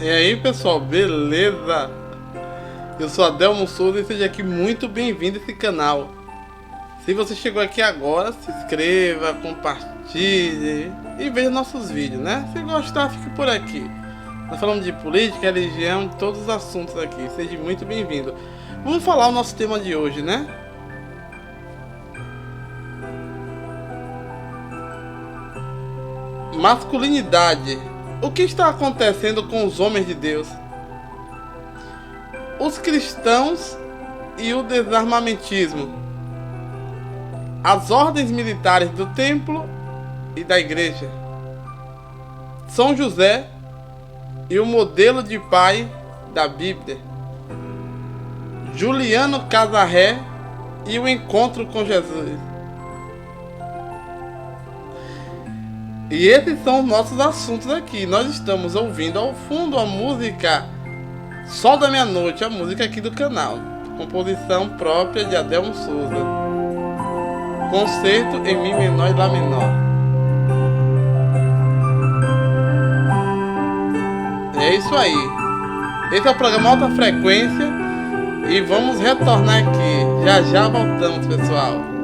E aí pessoal, beleza? Eu sou Adelmo Souza e seja aqui muito bem-vindo a esse canal. Se você chegou aqui agora, se inscreva, compartilhe e veja nossos vídeos, né? Se gostar, fique por aqui. Nós falamos de política, religião, de todos os assuntos aqui. Seja muito bem-vindo. Vamos falar o nosso tema de hoje, né? Masculinidade. O que está acontecendo com os homens de Deus? Os cristãos e o desarmamentismo. As ordens militares do templo e da igreja. São José e o modelo de pai da Bíblia. Juliano Casarré e o encontro com Jesus. E esses são os nossos assuntos aqui. Nós estamos ouvindo ao fundo a música Sol da Meia-Noite, a música aqui do canal. Composição própria de Adelmo Souza. Concerto em Mi menor e Lá menor. É isso aí. Esse é o programa Alta Frequência. E vamos retornar aqui. Já já voltamos, pessoal.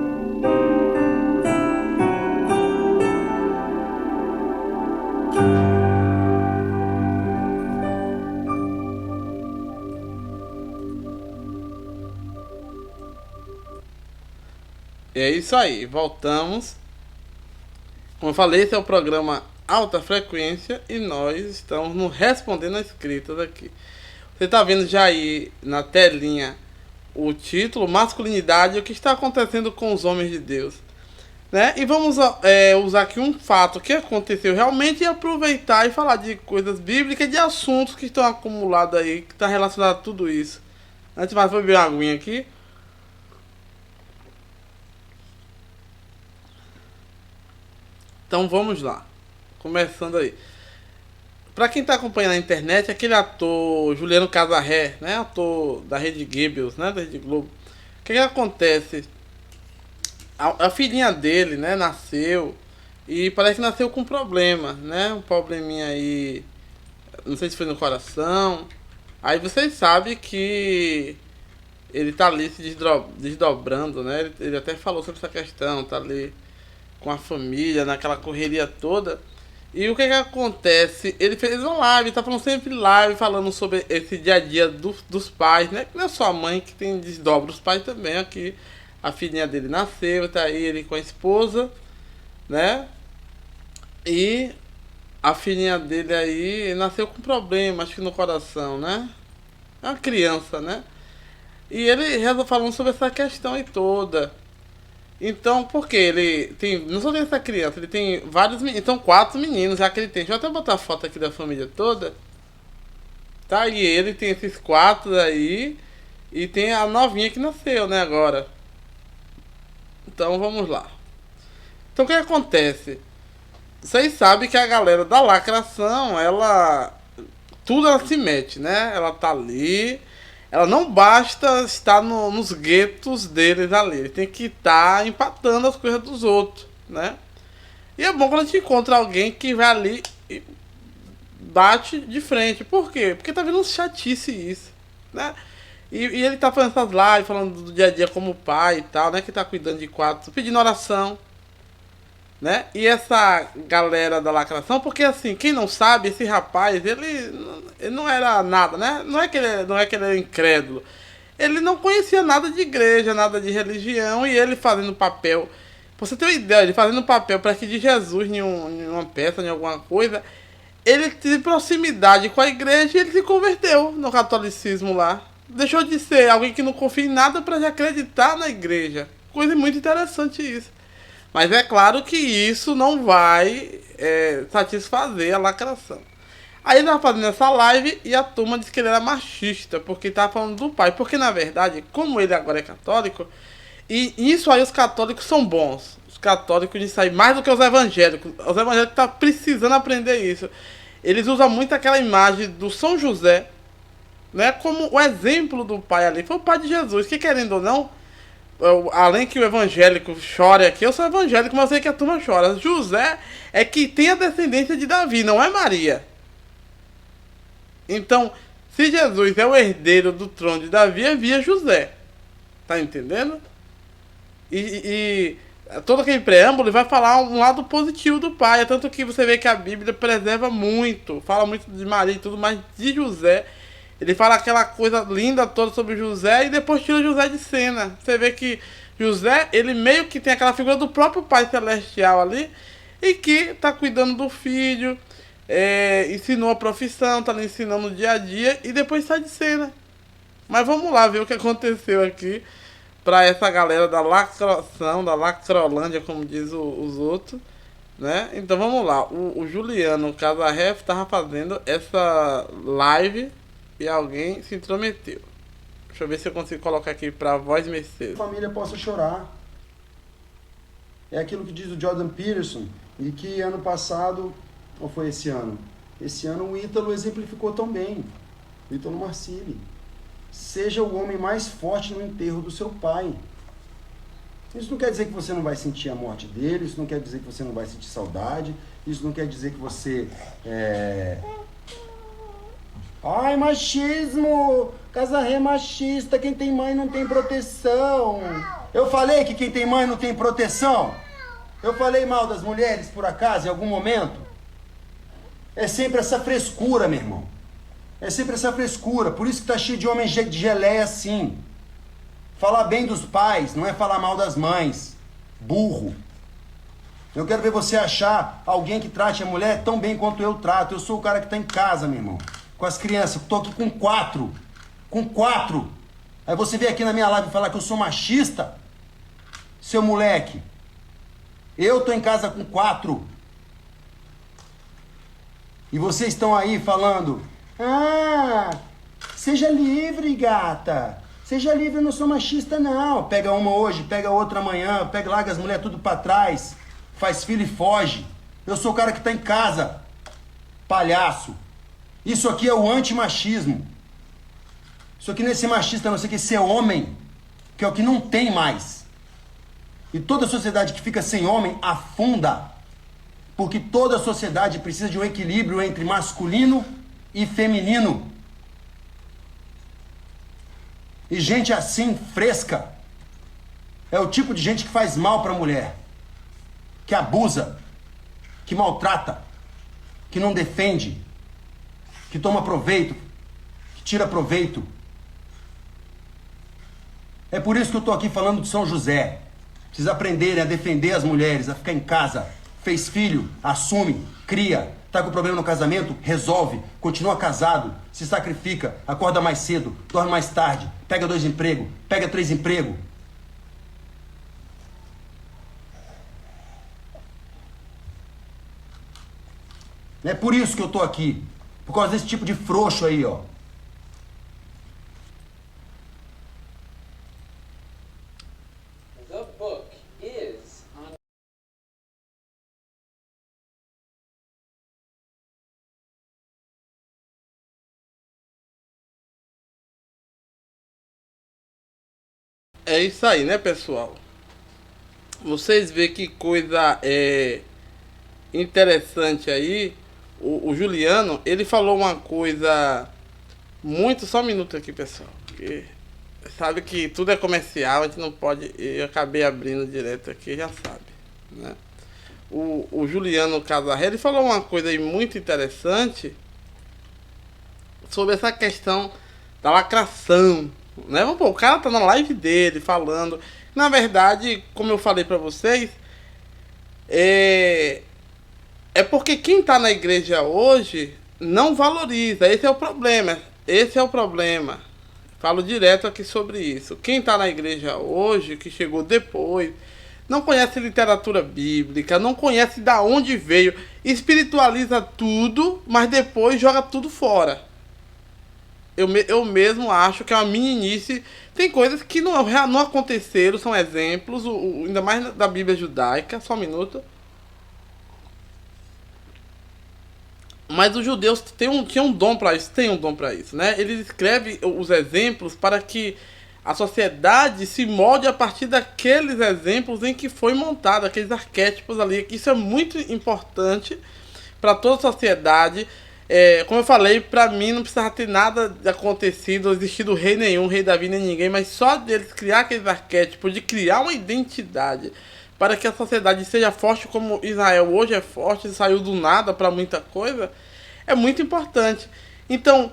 É isso aí, voltamos. Como eu falei, esse é o programa Alta Frequência e nós estamos no Respondendo as Escritas aqui. Você está vendo já aí na telinha o título Masculinidade, o que está acontecendo com os homens de Deus, né? E vamos usar aqui um fato que aconteceu realmente e aproveitar e falar de coisas bíblicas e de assuntos que estão acumulados aí, que está relacionado a tudo isso. Antes mais, vou beber uma aguinha aqui. Então vamos lá, começando aí. Pra quem tá acompanhando na internet, aquele ator Juliano Casarré, né, ator da Rede Goebbels, né, da Rede Globo. O que acontece? A filhinha dele, né, nasceu e parece que nasceu com um problema, né, um probleminha aí, não sei se foi no coração. Aí vocês sabem que ele tá ali se desdobrando, né, ele até falou sobre essa questão, tá ali com a família, naquela correria toda. E o que que acontece? Ele fez uma live, tá falando sempre live, falando sobre esse dia a dia dos pais, né? Que não é só a mãe que tem desdobra, os pais também. Aqui a filhinha dele nasceu, tá aí ele com a esposa, né? E a filhinha dele aí nasceu com problema, acho que no coração, né? É uma criança, né? E ele reza falando sobre essa questão aí toda. Então, por que ele tem. Não só tem essa criança, ele tem vários meninos. São 4 meninos já que ele tem. Deixa eu até botar a foto aqui da família toda. Tá, e ele tem esses 4 aí. E tem a novinha que nasceu, né, agora. Então vamos lá. Então o que acontece? Vocês sabem que a galera da lacração, ela. Tudo ela se mete, né? Ela tá ali. Ela não basta estar nos guetos deles ali. Ele tem que estar empatando as coisas dos outros, né? E é bom quando a gente encontra alguém que vai ali e bate de frente. Por quê? Porque tá vendo chatice isso, né? E ele tá fazendo essas lives, falando do dia a dia como pai e tal, né? Que tá cuidando de 4, pedindo oração, né? E essa galera da lacração, porque assim, quem não sabe, esse rapaz, ele não era nada, né? Não é que ele era incrédulo. Ele não conhecia nada de igreja, nada de religião, e ele fazendo papel. Pra você ter uma ideia, ele fazendo papel para que de Jesus em uma peça, em alguma coisa, ele teve proximidade com a igreja e ele se converteu no catolicismo lá. Deixou de ser alguém que não confia em nada para já acreditar na igreja. Coisa muito interessante isso. Mas é claro que isso não vai satisfazer a lacração. Aí ele tava fazendo essa live e a turma disse que ele era machista, porque tava falando do pai. Porque na verdade, como ele agora é católico, e isso aí os católicos são bons. Os católicos disso aí, mais do que os evangélicos. Os evangélicos estão precisando aprender isso. Eles usam muito aquela imagem do São José, né, como o exemplo do pai ali. Foi o pai de Jesus, que querendo ou não, além que o evangélico chore aqui, eu sou evangélico, mas eu sei que a turma chora. José é que tem a descendência de Davi, não é Maria. Então, se Jesus é o herdeiro do trono de Davi, é via José. Tá entendendo? E todo aquele preâmbulo vai falar um lado positivo do pai. É tanto que você vê que a Bíblia preserva muito, fala muito de Maria e tudo, mas de José ele fala aquela coisa linda toda sobre José e depois tira José de cena. Você vê que José, ele meio que tem aquela figura do próprio Pai Celestial ali e que tá cuidando do filho, ensinou a profissão, tá lhe ensinando o dia a dia e depois sai de cena. Mas vamos lá ver o que aconteceu aqui pra essa galera da lacração, da lacrolândia, como diz os outros, né? Então vamos lá. O Juliano Casarref tava fazendo essa live e alguém se intrometeu. Deixa eu ver se eu consigo colocar aqui pra voz Mercedes. A família possa chorar. É aquilo que diz o Jordan Peterson, e que ano passado, ou foi esse ano? Esse ano o Ítalo exemplificou tão bem. O Ítalo Marcilli. Seja o homem mais forte no enterro do seu pai. Isso não quer dizer que você não vai sentir a morte dele, isso não quer dizer que você não vai sentir saudade, isso não quer dizer que você Ai, machismo! Casarré machista, quem tem mãe não tem proteção. Eu falei que quem tem mãe não tem proteção? Eu falei mal das mulheres, por acaso, em algum momento? É sempre essa frescura, meu irmão. É sempre essa frescura. Por isso que tá cheio de homem de geleia assim. Falar bem dos pais não é falar mal das mães. Burro. Eu quero ver você achar alguém que trate a mulher tão bem quanto eu trato. Eu sou o cara que tá em casa, meu irmão. Com as crianças. Tô aqui com 4. Com 4. Aí você vem aqui na minha live falar que eu sou machista? Seu moleque. Eu tô em casa com 4. E vocês estão aí falando... Ah, seja livre, gata. Seja livre, eu não sou machista, não. Pega uma hoje, pega outra amanhã, pega, larga as mulheres tudo pra trás, faz filho e foge. Eu sou o cara que tá em casa. Palhaço. Isso aqui é o antimachismo. Isso aqui não é ser machista, não. Isso aqui é ser homem, que é o que não tem mais. E toda sociedade que fica sem homem afunda. Porque toda sociedade precisa de um equilíbrio entre masculino e feminino. E gente assim, fresca, é o tipo de gente que faz mal pra mulher, que abusa, que maltrata. que não defende, que toma proveito, que tira proveito. É por isso que eu estou aqui falando de São José. Precisa aprenderem a defender as mulheres, a ficar em casa. Fez filho, assume, cria. Tá com problema no casamento? Resolve. Continua casado, se sacrifica, acorda mais cedo, dorme mais tarde, pega 2 empregos, pega 3 empregos. É por isso que eu tô aqui. Por causa desse tipo de frouxo aí, ó. The book is on... É isso aí, né, pessoal? Vocês veem que coisa interessante aí. O Juliano, ele falou uma coisa muito... Só um minuto aqui, pessoal. Porque sabe que tudo é comercial, a gente não pode... Eu acabei abrindo direto aqui, já sabe, né? O Juliano Casarré, ele falou uma coisa aí muito interessante sobre essa questão da lacração, né? Pô, o cara tá na live dele falando. Na verdade, como eu falei pra vocês, é porque quem tá na igreja hoje não valoriza. Esse é o problema. Esse é o problema. Falo direto aqui sobre isso. Quem tá na igreja hoje, que chegou depois, não conhece literatura bíblica, não conhece da onde veio, espiritualiza tudo, mas depois joga tudo fora. Eu mesmo acho que é uma meninice. Tem coisas que não aconteceram, são exemplos, ainda mais da Bíblia judaica. Só um minuto. Mas os judeus tinham um dom para isso, tem um dom para isso, né? Eles escrevem os exemplos para que a sociedade se molde a partir daqueles exemplos em que foi montada, aqueles arquétipos ali. Isso é muito importante para toda a sociedade. Como eu falei, para mim não precisava ter nada acontecido, existido rei nenhum, rei Davi nem ninguém, mas só deles criar aqueles arquétipos, de criar uma identidade para que a sociedade seja forte como Israel hoje é forte, saiu do nada para muita coisa, é muito importante. Então,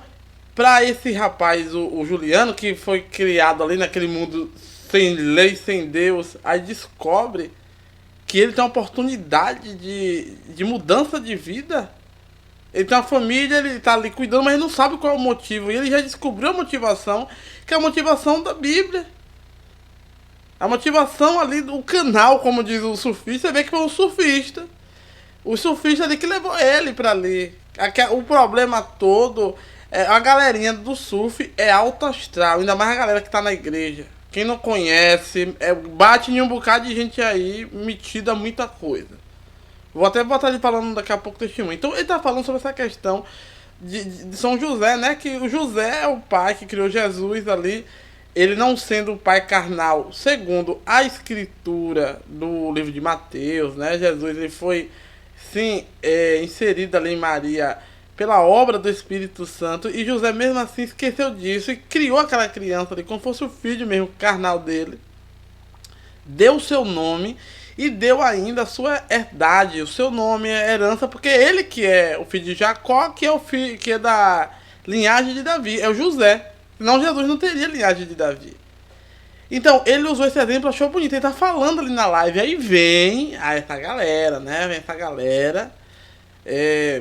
para esse rapaz, o Juliano, que foi criado ali naquele mundo sem lei, sem Deus, aí descobre que ele tem uma oportunidade de mudança de vida. Ele tem uma família, ele tá ali cuidando, mas ele não sabe qual é o motivo. E ele já descobriu a motivação, que é a motivação da Bíblia. A motivação ali do canal, como diz o surfista, você vê que foi um surfista. O surfista ali que levou ele pra ali. O problema todo, a galerinha do surf é alto astral, ainda mais a galera que tá na igreja. Quem não conhece, bate em um bocado de gente aí, metida a muita coisa. Vou até botar ele falando daqui a pouco testemunho. Então ele tá falando sobre essa questão de São José, né? Que o José é o pai que criou Jesus ali. Ele não sendo o pai carnal, segundo a escritura do livro de Mateus, né? Jesus ele foi, sim, inserido ali em Maria pela obra do Espírito Santo. E José mesmo assim esqueceu disso e criou aquela criança ali como fosse o filho mesmo carnal dele. Deu o seu nome e deu ainda a sua herdade, o seu nome, a herança, porque ele que é o filho de Jacó, que é o filho que é da linhagem de Davi, é o José. Senão Jesus não teria linhagem de Davi. Então, ele usou esse exemplo, achou bonito. Ele tá falando ali na live. Aí vem essa galera, né? Vem essa galera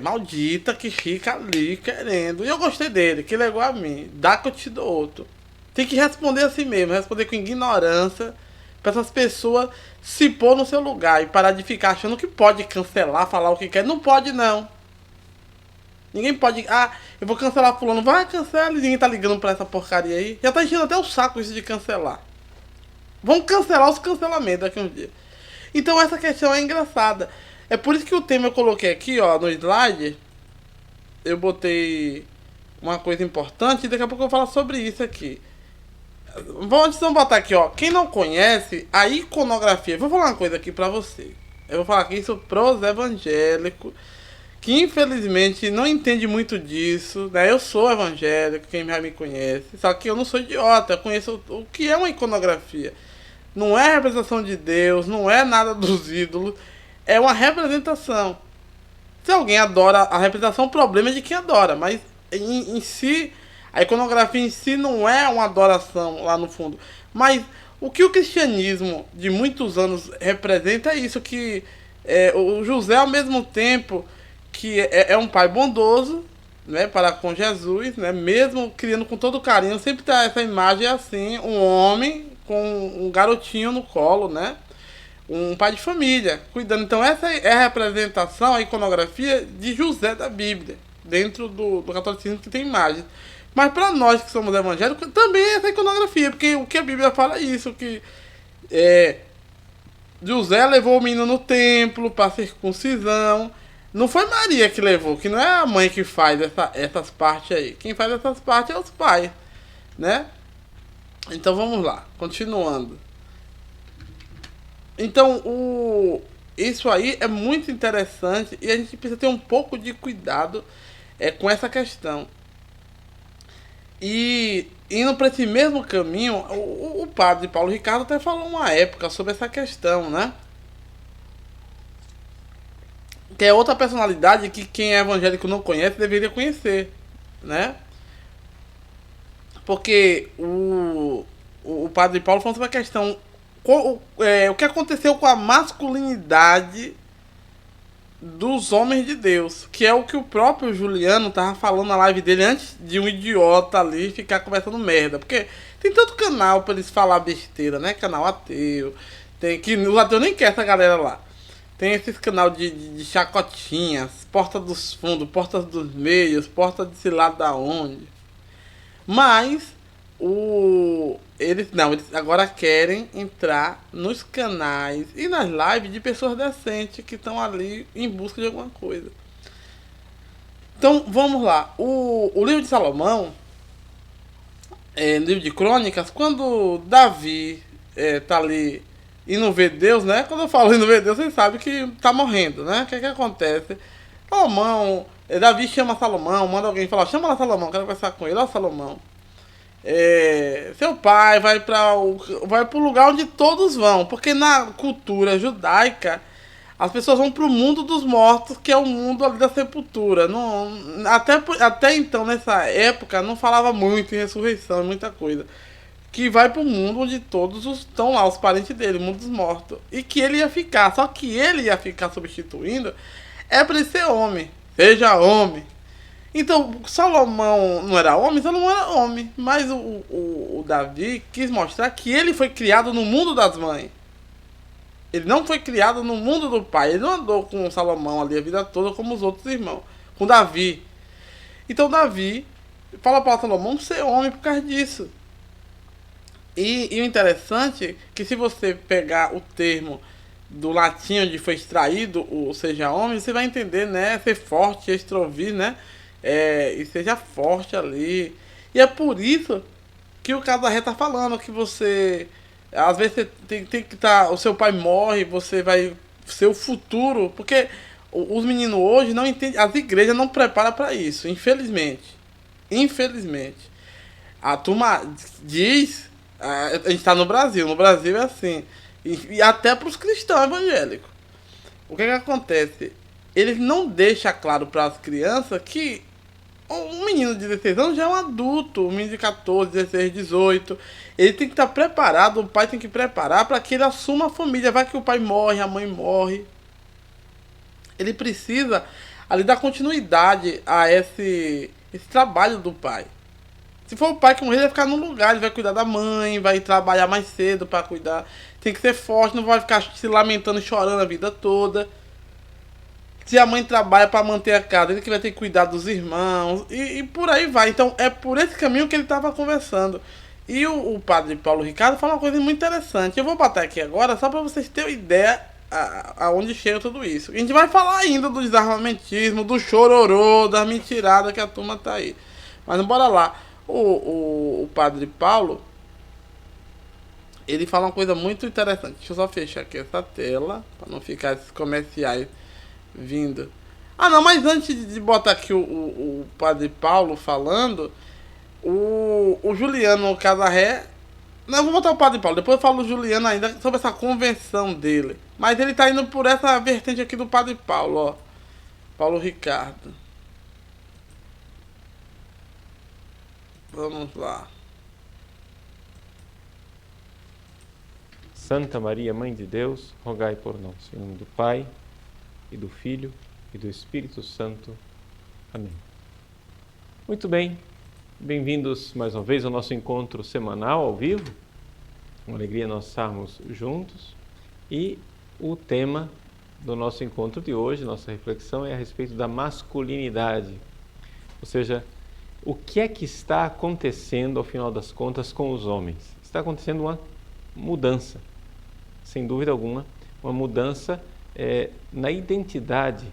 maldita que fica ali querendo. E eu gostei dele, que ele é igual a mim. Dá que eu te dou outro. Tem que responder assim mesmo. Responder com ignorância. Pra essas pessoas se pôr no seu lugar. E parar de ficar achando que pode cancelar, falar o que quer. Não pode, não. Ninguém pode... eu vou cancelar fulano. Vai, cancela. Ninguém tá ligando pra essa porcaria aí. Já tá enchendo até o saco isso de cancelar. Vamos cancelar os cancelamentos daqui a um dia. Então essa questão é engraçada. É por isso que o tema eu coloquei aqui, ó, no slide. Eu botei uma coisa importante. E daqui a pouco eu vou falar sobre isso aqui. Vamos botar aqui, ó. Quem não conhece a iconografia. Vou falar uma coisa aqui pra você. Eu vou falar aqui isso pros evangélicos, que infelizmente não entende muito disso, né? Eu sou evangélico, quem já me conhece, só que eu não sou idiota, eu conheço o que é uma iconografia. Não é representação de Deus, não é nada dos ídolos, é uma representação Se alguém adora a representação, o problema é de quem adora. Mas em si, a iconografia em si não é uma adoração lá no fundo. Mas o que o cristianismo de muitos anos representa é isso, que o José, ao mesmo tempo que é um pai bondoso, né, para com Jesus, né, mesmo criando com todo carinho, sempre tá essa imagem assim, um homem com um garotinho no colo, né, um pai de família, cuidando. Então essa é a representação, a iconografia de José da Bíblia, dentro do catolicismo, que tem imagens. Mas para nós que somos evangélicos, também é essa iconografia, porque o que a Bíblia fala é isso, que José levou o menino no templo para circuncisão. Não foi Maria que levou, que não é a mãe que faz essas partes aí. Quem faz essas partes é os pais, né? Então vamos lá, continuando. Então, isso aí é muito interessante e a gente precisa ter um pouco de cuidado com essa questão. E indo para esse mesmo caminho, o padre Paulo Ricardo até falou uma época sobre essa questão, né? Que é outra personalidade que quem é evangélico não conhece deveria conhecer, né? Porque o padre Paulo falou sobre a questão, o que aconteceu com a masculinidade dos homens de Deus, que é o que o próprio Juliano tava falando na live dele antes de um idiota ali ficar conversando merda, porque tem tanto canal pra eles falar besteira, né? Canal ateu, tem que os ateus nem querem essa galera lá. Tem esses canal de chacotinhas, porta dos fundos, portas dos meios, porta de sei lá da onde. Mas eles agora querem entrar nos canais e nas lives de pessoas decentes que estão ali em busca de alguma coisa. Então vamos lá. O livro de Salomão, no livro de Crônicas, quando Davi tá ali e não vê Deus, né? Quando eu falo e não vê Deus, vocês sabem que tá morrendo, né? O que acontece? Salomão, Davi chama Salomão, manda alguém falar, chama lá Salomão, quero conversar com ele. Ó, Salomão, seu pai vai pro lugar onde todos vão, porque na cultura judaica as pessoas vão pro mundo dos mortos, que é o mundo ali da sepultura. Não, até então, nessa época, não falava muito em ressurreição e muita coisa. Que vai pro mundo onde todos estão lá, os parentes dele, o mundo dos mortos. E que ele ia ficar, só que ele ia ficar substituindo, pra ele ser homem. Seja homem. Então, Salomão não era homem, Salomão era homem. Mas o Davi quis mostrar que ele foi criado no mundo das mães. Ele não foi criado no mundo do pai. Ele não andou com Salomão ali a vida toda como os outros irmãos. Com Davi. Então Davi fala para Salomão ser homem por causa disso. E o interessante é que se você pegar o termo do latim onde foi extraído o seja homem, você vai entender, né? Ser forte, extrovir, né? E seja forte ali. E é por isso que o Casarré tá falando que você... Às vezes você tem que estar... O seu pai morre, você vai ser o futuro. Porque os meninos hoje não entendem... As igrejas não preparam para isso, infelizmente. Infelizmente. A turma diz... A gente tá no Brasil é assim. E até pros cristãos evangélicos. O que acontece? Eles não deixam claro para as crianças que um menino de 16 anos já é um adulto. Um menino de 14, 16, 18. Ele tem que estar preparado, o pai tem que preparar para que ele assuma a família. Vai que o pai morre, a mãe morre. Ele precisa ali dar continuidade a esse trabalho do pai. Se for o pai que morrer, ele vai ficar no lugar, ele vai cuidar da mãe, vai trabalhar mais cedo para cuidar. Tem que ser forte, não vai ficar se lamentando e chorando a vida toda. Se a mãe trabalha para manter a casa, ele que vai ter que cuidar dos irmãos e por aí vai. Então é por esse caminho que ele estava conversando. E o padre Paulo Ricardo fala uma coisa muito interessante. Eu vou botar aqui agora só para vocês terem ideia aonde chega tudo isso. A gente vai falar ainda do desarmamentismo, do chororô, das mentiradas que a turma tá aí. Mas bora lá. O padre Paulo, ele fala uma coisa muito interessante. Deixa eu só fechar aqui essa tela para não ficar esses comerciais vindo. Ah não, mas antes de botar aqui o padre Paulo falando, o Juliano Casarré, não, eu vou botar o padre Paulo, depois eu falo o Juliano ainda sobre essa convenção dele. Mas ele tá indo por essa vertente aqui do padre Paulo, ó. Paulo Ricardo. Vamos lá. Santa Maria, Mãe de Deus, rogai por nós. Em nome do Pai, e do Filho, e do Espírito Santo. Amém. Muito bem, bem-vindos mais uma vez ao nosso encontro semanal ao vivo. Uma alegria nós estarmos juntos. E o tema do nosso encontro de hoje, nossa reflexão, é a respeito da masculinidade. Ou seja, o que é que está acontecendo, ao final das contas, com os homens? Está acontecendo uma mudança, sem dúvida alguma, uma mudança na identidade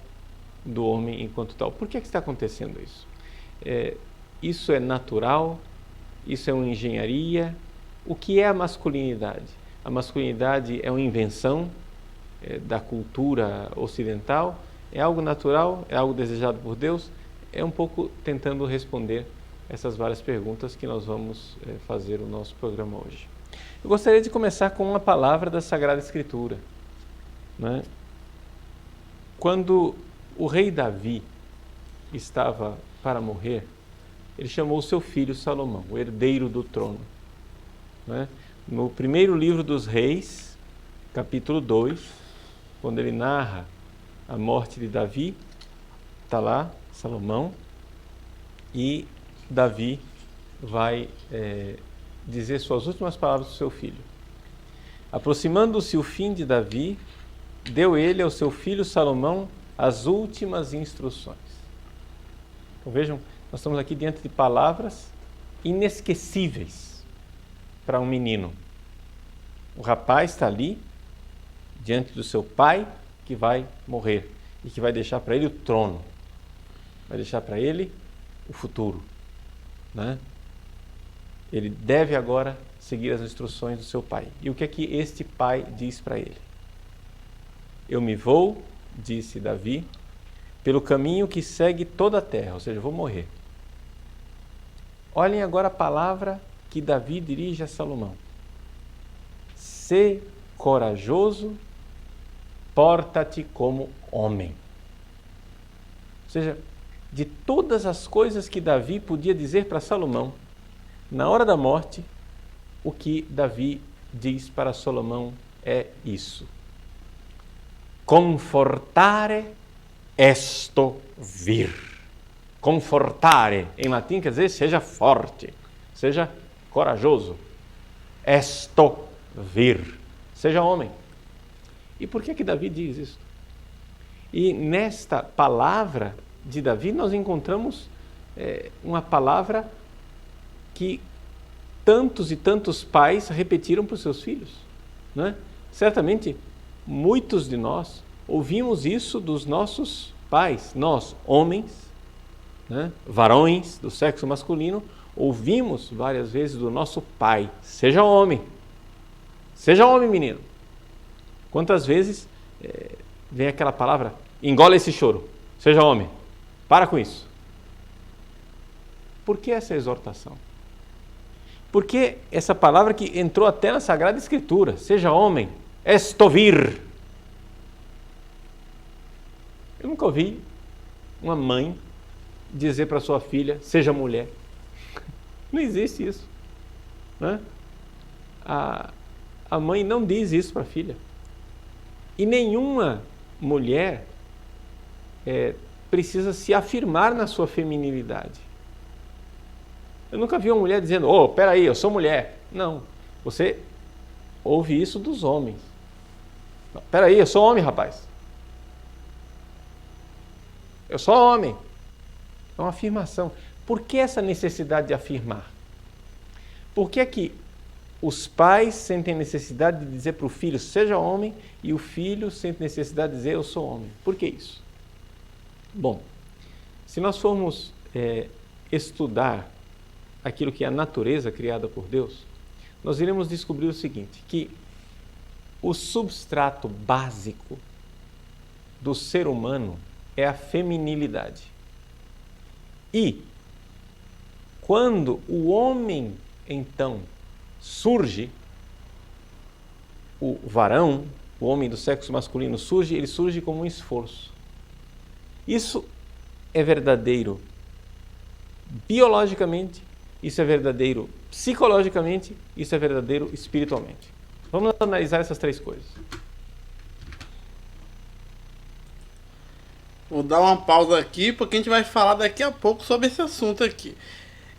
do homem enquanto tal. Por que é que está acontecendo isso? Isso é natural? Isso é uma engenharia? O que é a masculinidade? A masculinidade é uma invenção da cultura ocidental? É algo natural? É algo desejado por Deus? É um pouco tentando responder essas várias perguntas que nós vamos fazer no nosso programa hoje. Eu gostaria de começar com uma palavra da Sagrada Escritura, né? Quando o rei Davi estava para morrer, ele chamou seu filho Salomão, o herdeiro do trono, né? No primeiro livro dos Reis, capítulo 2, quando ele narra a morte de Davi, está lá Salomão, e Davi vai dizer suas últimas palavras para o seu filho. Aproximando-se o fim de Davi, deu ele ao seu filho Salomão as últimas instruções. Então vejam, nós estamos aqui diante de palavras inesquecíveis para um menino. O rapaz está ali, diante do seu pai, que vai morrer e que vai deixar para ele o trono, vai deixar para ele o futuro, né? Ele deve agora seguir as instruções do seu pai. E o que é que este pai diz para ele? Eu me vou, disse Davi, pelo caminho que segue toda a terra, ou seja, eu vou morrer. Olhem agora a palavra que Davi dirige a Salomão. Sê corajoso, porta-te como homem. Ou seja, de todas as coisas que Davi podia dizer para Salomão, na hora da morte, o que Davi diz para Salomão é isso. Confortare esto vir. Confortare, em latim, quer dizer, seja forte, seja corajoso. Esto vir, seja homem. E por que Davi diz isso? E nesta palavra de Davi nós encontramos uma palavra que tantos e tantos pais repetiram para os seus filhos, né? Certamente muitos de nós ouvimos isso dos nossos pais, nós, homens, né? Varões do sexo masculino, ouvimos várias vezes do nosso pai: seja homem, menino. Quantas vezes vem aquela palavra: engole esse choro, seja homem, para com isso. Por que essa exortação? Porque essa palavra que entrou até na Sagrada Escritura, seja homem, esto vir. Eu nunca ouvi uma mãe dizer para sua filha, seja mulher. Não existe isso, né? A mãe não diz isso para a filha. E nenhuma mulher precisa se afirmar na sua feminilidade. Eu nunca vi uma mulher dizendo, peraí, eu sou mulher. Não, você ouve isso dos homens. Peraí, eu sou homem, rapaz. Eu sou homem. É uma afirmação. Por que essa necessidade de afirmar? Por que é que os pais sentem necessidade de dizer para o filho, seja homem, e o filho sente necessidade de dizer, eu sou homem? Por que isso? Bom, se nós formos estudar aquilo que é a natureza criada por Deus, nós iremos descobrir o seguinte, que o substrato básico do ser humano é a feminilidade. E quando o homem, então, surge, o varão, o homem do sexo masculino surge, ele surge como um esforço. Isso é verdadeiro biologicamente, isso é verdadeiro psicologicamente, isso é verdadeiro espiritualmente. Vamos analisar essas três coisas. Vou dar uma pausa aqui, porque a gente vai falar daqui a pouco sobre esse assunto aqui.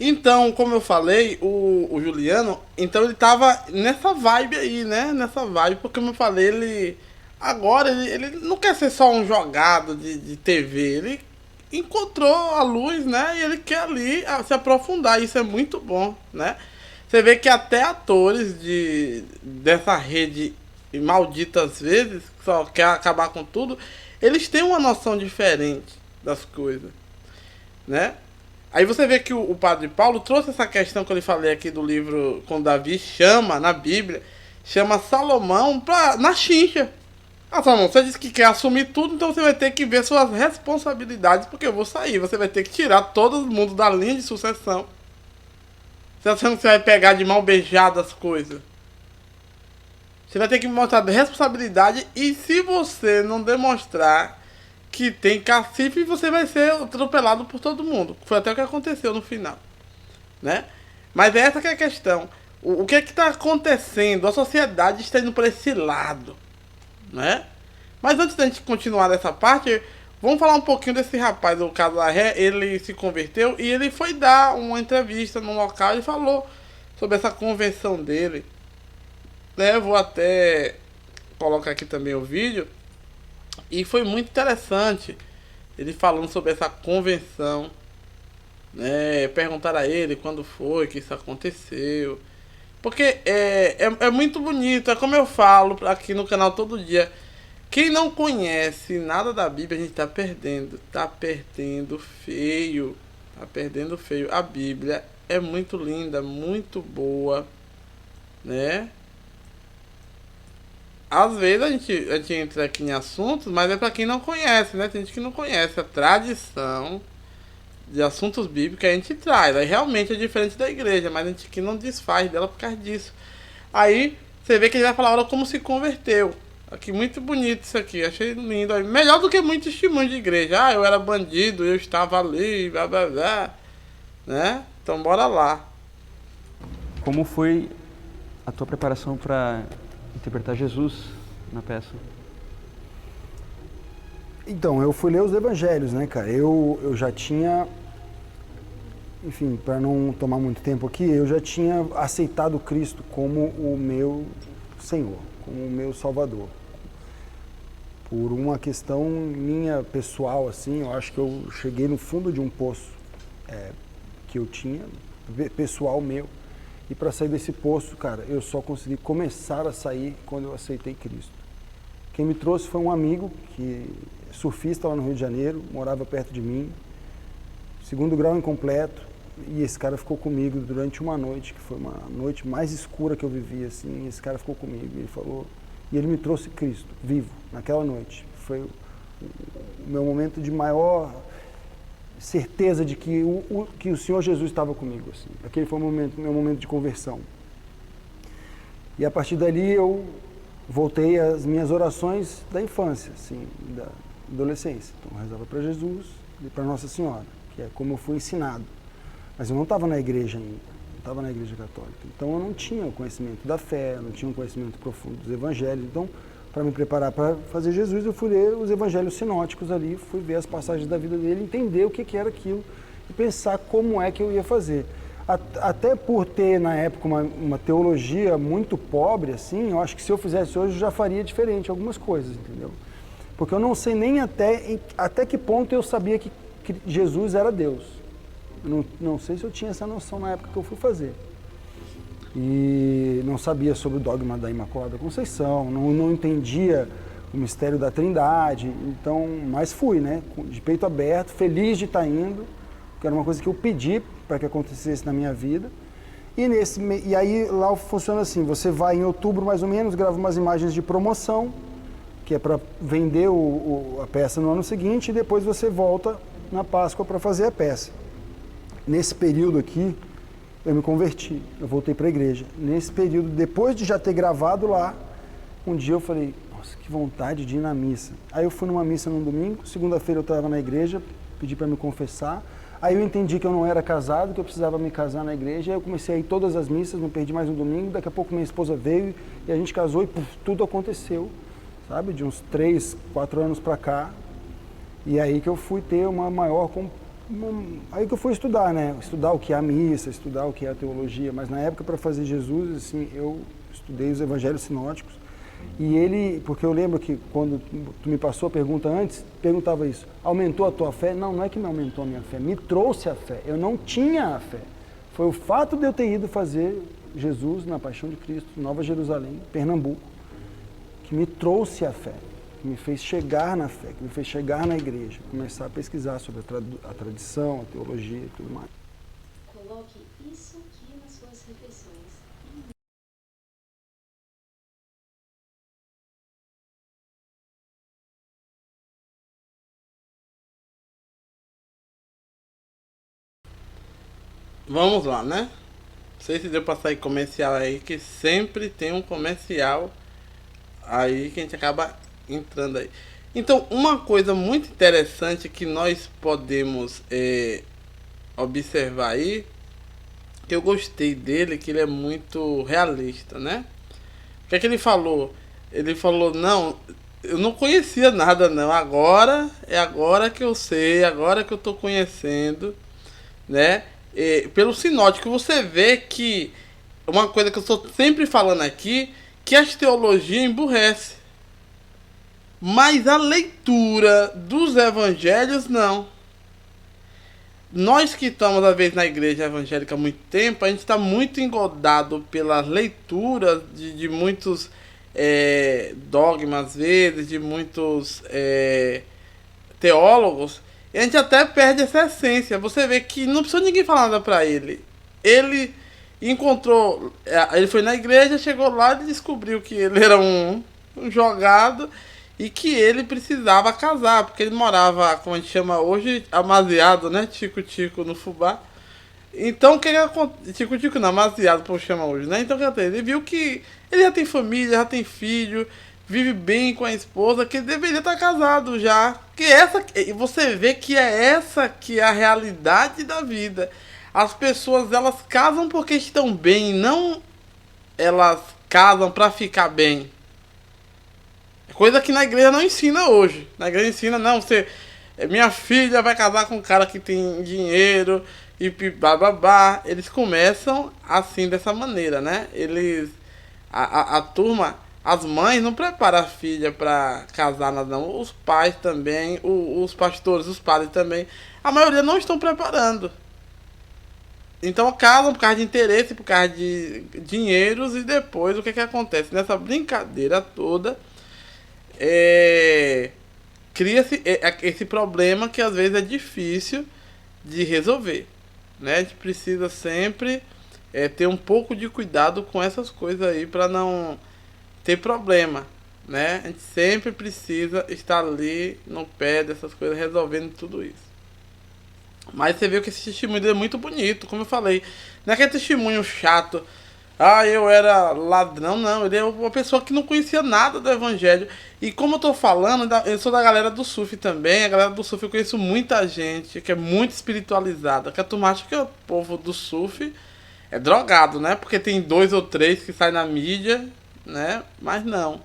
Então, como eu falei, o Juliano, então ele tava nessa vibe aí, né? Nessa vibe, porque como eu falei, ele não quer ser só um jogado de TV, ele encontrou a luz, né? E ele quer ali se aprofundar, isso é muito bom, né? Você vê que até atores dessa rede maldita às vezes, que só quer acabar com tudo, eles têm uma noção diferente das coisas, né? Aí você vê que o Padre Paulo trouxe essa questão que eu lhe falei aqui do livro, quando Davi chama, na Bíblia, chama Salomão na chincha. Ah, Salomão, você disse que quer assumir tudo, então você vai ter que ver suas responsabilidades, porque eu vou sair. Você vai ter que tirar todo mundo da linha de sucessão. Você tá achando que você vai pegar de mão beijada as coisas? Você vai ter que mostrar responsabilidade, e se você não demonstrar que tem cacife, você vai ser atropelado por todo mundo. Foi até o que aconteceu no final, né? Mas essa que é a questão. O que é que está acontecendo? A sociedade está indo para esse lado, né? Mas antes da gente continuar nessa parte, vamos falar um pouquinho desse rapaz, o Casarré. Ele se converteu e ele foi dar uma entrevista num local e falou sobre essa conversão dele, né? Vou até colocar aqui também o vídeo. E foi muito interessante ele falando sobre essa convenção, né? Perguntaram a ele quando foi que isso aconteceu. Porque é muito bonito, é como eu falo aqui no canal todo dia. Quem não conhece nada da Bíblia, a gente tá perdendo feio. Tá perdendo feio. A Bíblia é muito linda, muito boa, né? Às vezes a gente entra aqui em assuntos, mas é para quem não conhece, né? Tem gente que não conhece a tradição de assuntos bíblicos, a gente traz. Aí realmente é diferente da igreja, mas a gente aqui não desfaz dela por causa disso. Aí você vê que ele vai falar agora como se converteu. Aqui, muito bonito isso aqui, achei lindo. Aí, melhor do que muitos testemunhos de igreja. Ah, eu era bandido, eu estava ali, blá blá blá, né? Então bora lá. Como foi a tua preparação para interpretar Jesus na peça? Então, eu fui ler os evangelhos, né, cara? Eu já tinha, enfim, para não tomar muito tempo aqui, eu já tinha aceitado Cristo como o meu Senhor, como o meu Salvador. Por uma questão minha pessoal, assim, eu acho que eu cheguei no fundo de um poço que eu tinha, pessoal meu. E para sair desse poço, cara, eu só consegui começar a sair quando eu aceitei Cristo. Quem me trouxe foi um amigo que é surfista lá no Rio de Janeiro, morava perto de mim, segundo grau incompleto, e esse cara ficou comigo durante uma noite, que foi uma noite mais escura que eu vivi, assim, e esse cara ficou comigo, e ele falou, e ele me trouxe Cristo, vivo, naquela noite. Foi o meu momento de maior certeza de que o Senhor Jesus estava comigo, assim. Aquele foi o meu momento de conversão. E a partir dali eu voltei às minhas orações da infância, assim, da adolescência. Então eu rezava para Jesus e para Nossa Senhora, que é como eu fui ensinado. Mas eu não estava na igreja ainda, não estava na igreja católica. Então eu não tinha o conhecimento da fé, não tinha um conhecimento profundo dos evangelhos. Então, para me preparar para fazer Jesus, eu fui ler os evangelhos sinóticos ali, fui ver as passagens da vida dele, entender o que era aquilo e pensar como é que eu ia fazer. Até por ter, na época, uma teologia muito pobre, assim, eu acho que se eu fizesse hoje, eu já faria diferente algumas coisas, entendeu? Porque eu não sei nem até que ponto eu sabia que Jesus era Deus. Não sei se eu tinha essa noção na época que eu fui fazer. E não sabia sobre o dogma da Imaculada Conceição, não entendia o mistério da Trindade, então, mas fui, né, de peito aberto, feliz de estar indo, que era uma coisa que eu pedi para que acontecesse na minha vida. E aí lá funciona assim, você vai em outubro mais ou menos, grava umas imagens de promoção, que é para vender a peça no ano seguinte, e depois você volta na Páscoa para fazer a peça. Nesse período aqui, eu me converti, eu voltei para a igreja. Nesse período, depois de já ter gravado lá, um dia eu falei, nossa, nossa, que vontade de ir na missa. Aí eu fui numa missa num domingo, segunda-feira eu estava na igreja, pedi para me confessar. Aí eu entendi que eu não era casado, que eu precisava me casar na igreja. Aí eu comecei a ir todas as missas, não perdi mais um domingo. Daqui a pouco minha esposa veio e a gente casou e puf, tudo aconteceu, sabe? De uns 3, 4 anos para cá. E aí que eu fui ter uma maior... Aí que eu fui estudar, né? Estudar o que é a missa, estudar o que é a teologia. Mas na época, para fazer Jesus, assim, eu estudei os evangelhos sinóticos. E ele, porque eu lembro que quando tu me passou a pergunta antes, perguntava isso, aumentou a tua fé? Não, não é que me aumentou a minha fé, me trouxe a fé. Eu não tinha a fé. Foi o fato de eu ter ido fazer Jesus na Paixão de Cristo, Nova Jerusalém, Pernambuco, que me trouxe a fé, que me fez chegar na fé, que me fez chegar na igreja, começar a pesquisar sobre a tradição, a teologia e tudo mais. Coloque isso aqui nas suas refeições. Vamos lá, né? Não sei se deu pra sair comercial aí, que sempre tem um comercial aí que a gente acaba entrando aí. Então, uma coisa muito interessante que nós podemos observar aí, que eu gostei dele, que ele é muito realista, né? O que é que ele falou? Ele falou, não, eu não conhecia nada não, agora é agora que eu sei, agora que eu tô conhecendo, né? Pelo sinótico você vê que uma coisa que eu estou sempre falando aqui, que a teologia emburrece, mas a leitura dos evangelhos não. Nós que estamos às vezes na igreja evangélica há muito tempo, a gente está muito engodado pelas leituras de muitos dogmas, às vezes, de muitos teólogos, e a gente até perde essa essência. Você vê que não precisa ninguém falar nada pra ele. Ele encontrou, ele foi na igreja, chegou lá e descobriu que ele era um jogado e que ele precisava casar, porque ele morava, como a gente chama hoje, amaziado, né? Tico-tico no fubá. Então o que acontece? Tico-tico não, amaziado, por chama hoje, né? Então o que acontece? Ele viu que ele já tem família, já tem filho, vive bem com a esposa, que ele deveria estar casado já. Que você vê que é essa que é a realidade da vida. As pessoas, elas casam porque estão bem, não elas casam para ficar bem. Coisa que na igreja não ensina hoje. Na igreja ensina, não, minha filha vai casar com um cara que tem dinheiro e bababá. Eles começam assim, dessa maneira, né? A turma, as mães não preparam a filha para casar, não. Os pais também, os pastores, os padres também. A maioria não estão preparando. Então casam por causa de interesse, por causa de dinheiros, e depois o que acontece? Nessa brincadeira toda, cria-se esse problema que às vezes é difícil de resolver, né? A gente precisa sempre ter um pouco de cuidado com essas coisas aí para não ter problema, né? A gente sempre precisa estar ali no pé dessas coisas, resolvendo tudo isso. Mas você vê que esse testemunho dele é muito bonito, como eu falei. Não é aquele testemunho chato, eu era ladrão, não. Ele é uma pessoa que não conhecia nada do evangelho. E como eu tô falando, eu sou da galera do SUF também. A galera do SUF, eu conheço muita gente que é muito espiritualizada. Que a turma acha que o povo do SUF é drogado, né? Porque tem 2 ou 3 que saem na mídia, né? Mas não.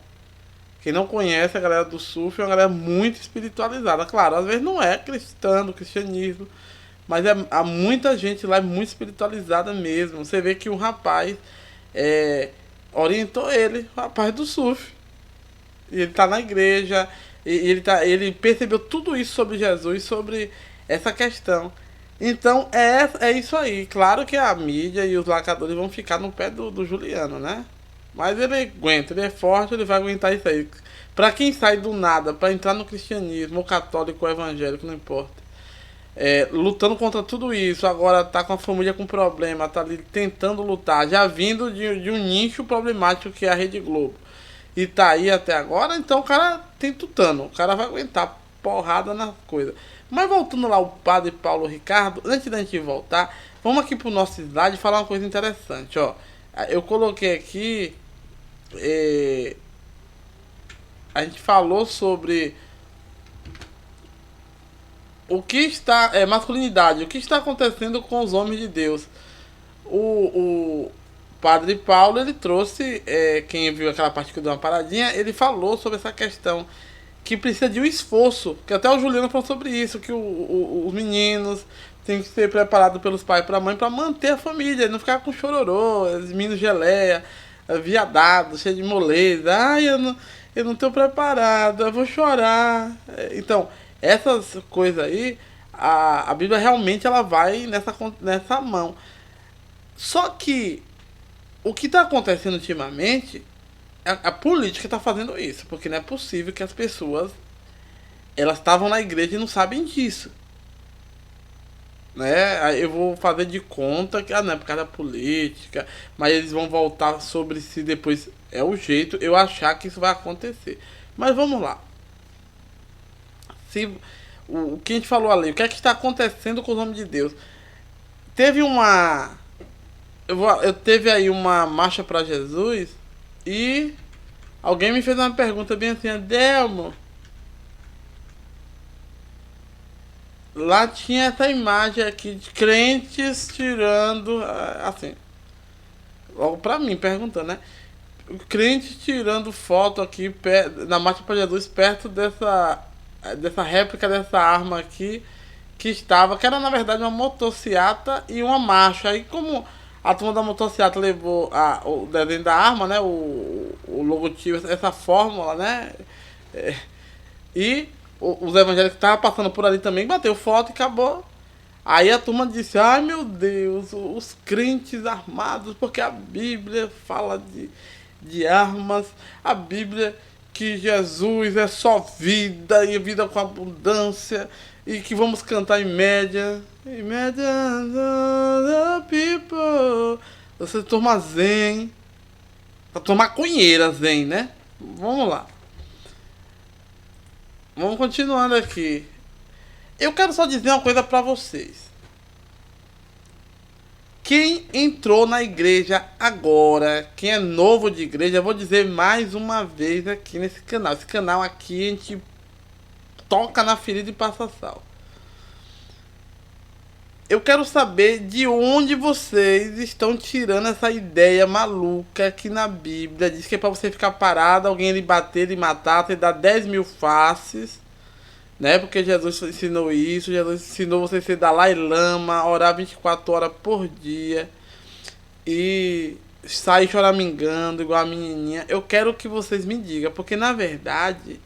Quem não conhece a galera do SUF é uma galera muito espiritualizada. Claro, às vezes não é cristã, do cristianismo, mas há muita gente lá muito espiritualizada mesmo. Você vê que um rapaz orientou ele, o rapaz do SUF. E ele tá na igreja, e ele percebeu tudo isso sobre Jesus, sobre essa questão. Então é isso aí. Claro que a mídia e os lacradores vão ficar no pé do Juliano, né? Mas ele aguenta, ele é forte, ele vai aguentar isso aí. Pra quem sai do nada, pra entrar no cristianismo, ou católico, ou evangélico, não importa, lutando contra tudo isso, agora tá com a família com problema, tá ali tentando lutar, já vindo de um nicho problemático que é a Rede Globo, e tá aí até agora, então o cara tem tutano, o cara vai aguentar porrada na coisa. Mas voltando lá, o padre Paulo Ricardo, antes da gente voltar, vamos aqui pro nosso slide falar uma coisa interessante, ó. Eu coloquei aqui a gente falou sobre o que está, masculinidade, o que está acontecendo com os homens de Deus. O padre Paulo, ele trouxe, quem viu aquela parte que eu dei uma paradinha, ele falou sobre essa questão que precisa de um esforço, que até o Juliano falou sobre isso, que os meninos têm que ser preparados pelos pais e pela mãe para manter a família, não ficar com chororô, os meninos geleia, viadado, cheio de moleza, eu não estou preparado, eu vou chorar. Então, essas coisas aí, a Bíblia realmente ela vai nessa mão. Só que o que está acontecendo ultimamente, a política está fazendo isso, porque não é possível que as pessoas elas estavam na igreja e não sabem disso, né? Aí eu vou fazer de conta que não é por causa da política, mas eles vão voltar sobre si depois. É o jeito eu achar que isso vai acontecer. Mas vamos lá. Se o que a gente falou ali, o que é que está acontecendo com os homens de Deus? Teve uma eu teve aí uma marcha para Jesus e alguém me fez uma pergunta bem assim, Adelmo, lá tinha essa imagem aqui de crentes tirando, assim, logo pra mim perguntando, né? Crentes tirando foto aqui na marcha para Jesus perto dessa réplica dessa arma aqui que era na verdade uma motociata e uma marcha. Aí como a turma da motociata levou o desenho da arma, né? O logotipo, essa fórmula, né? E os evangélicos que estavam passando por ali também bateu foto e acabou. Aí a turma disse, ai meu Deus, os crentes armados, porque a Bíblia fala de armas, a Bíblia que Jesus é só vida e vida com abundância e que vamos cantar em média the people. Essa turma zen, a turma cunheira zen, né? Vamos lá. Vamos continuando aqui. Eu quero só dizer uma coisa pra vocês. Quem entrou na igreja agora, quem é novo de igreja, eu vou dizer mais uma vez aqui nesse canal. Esse canal aqui a gente toca na ferida e passa sal. Eu quero saber de onde vocês estão tirando essa ideia maluca que na Bíblia diz que é pra você ficar parado, alguém lhe bater, lhe matar, você dá 10.000 faces, né? Porque Jesus ensinou isso, Jesus ensinou você a ser Dalai Lama, orar 24 horas por dia e sair choramingando igual a menininha. Eu quero que vocês me digam, porque na verdade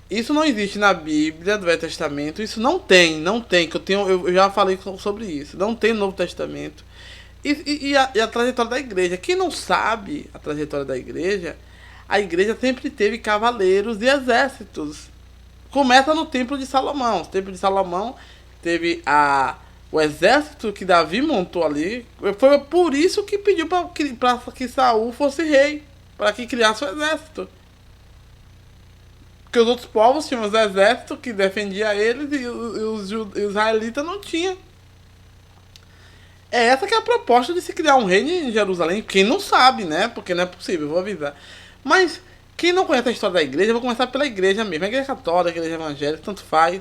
isso não existe na Bíblia do Velho Testamento. Isso não tem, que eu já falei sobre isso. Não tem no Novo Testamento. E a trajetória da igreja. Quem não sabe a trajetória da igreja, a igreja sempre teve cavaleiros e exércitos. Começa no Templo de Salomão. No Templo de Salomão teve o exército que Davi montou ali. Foi por isso que pediu para que Saul fosse rei, para que criasse o exército. Porque os outros povos tinham os exércitos que defendiam eles e os israelitas não tinham. É essa que é a proposta de se criar um reino em Jerusalém. Quem não sabe, né? Porque não é possível, vou avisar. Mas quem não conhece a história da igreja, eu vou começar pela igreja mesmo. A igreja católica, a igreja evangélica, tanto faz.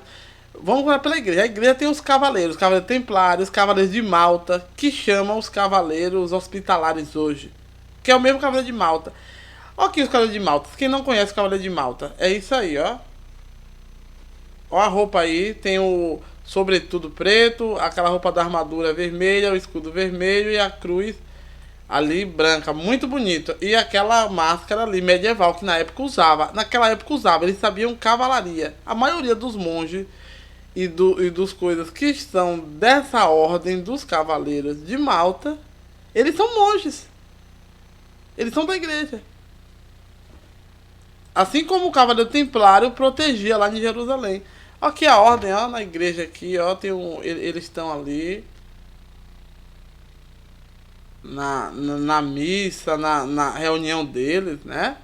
Vamos começar pela igreja. A igreja tem os cavaleiros templários, os cavaleiros de Malta, que chamam os cavaleiros hospitalares hoje. Que é o mesmo cavaleiro de Malta. Olha aqui os cavaleiros de Malta. Quem não conhece o cavaleiro de Malta, é isso aí, ó. Ó a roupa aí, tem o sobretudo preto, aquela roupa da armadura vermelha, o escudo vermelho e a cruz ali branca, muito bonita. E aquela máscara ali medieval que na época usava. Naquela época usava, eles sabiam cavalaria. A maioria dos monges e dos coisas que estão dessa ordem dos cavaleiros de Malta, eles são monges. Eles são da igreja. Assim como o cavaleiro templário protegia lá em Jerusalém. Aqui a ordem, ó, na igreja aqui, ó, eles estão ali na missa, na reunião deles, né?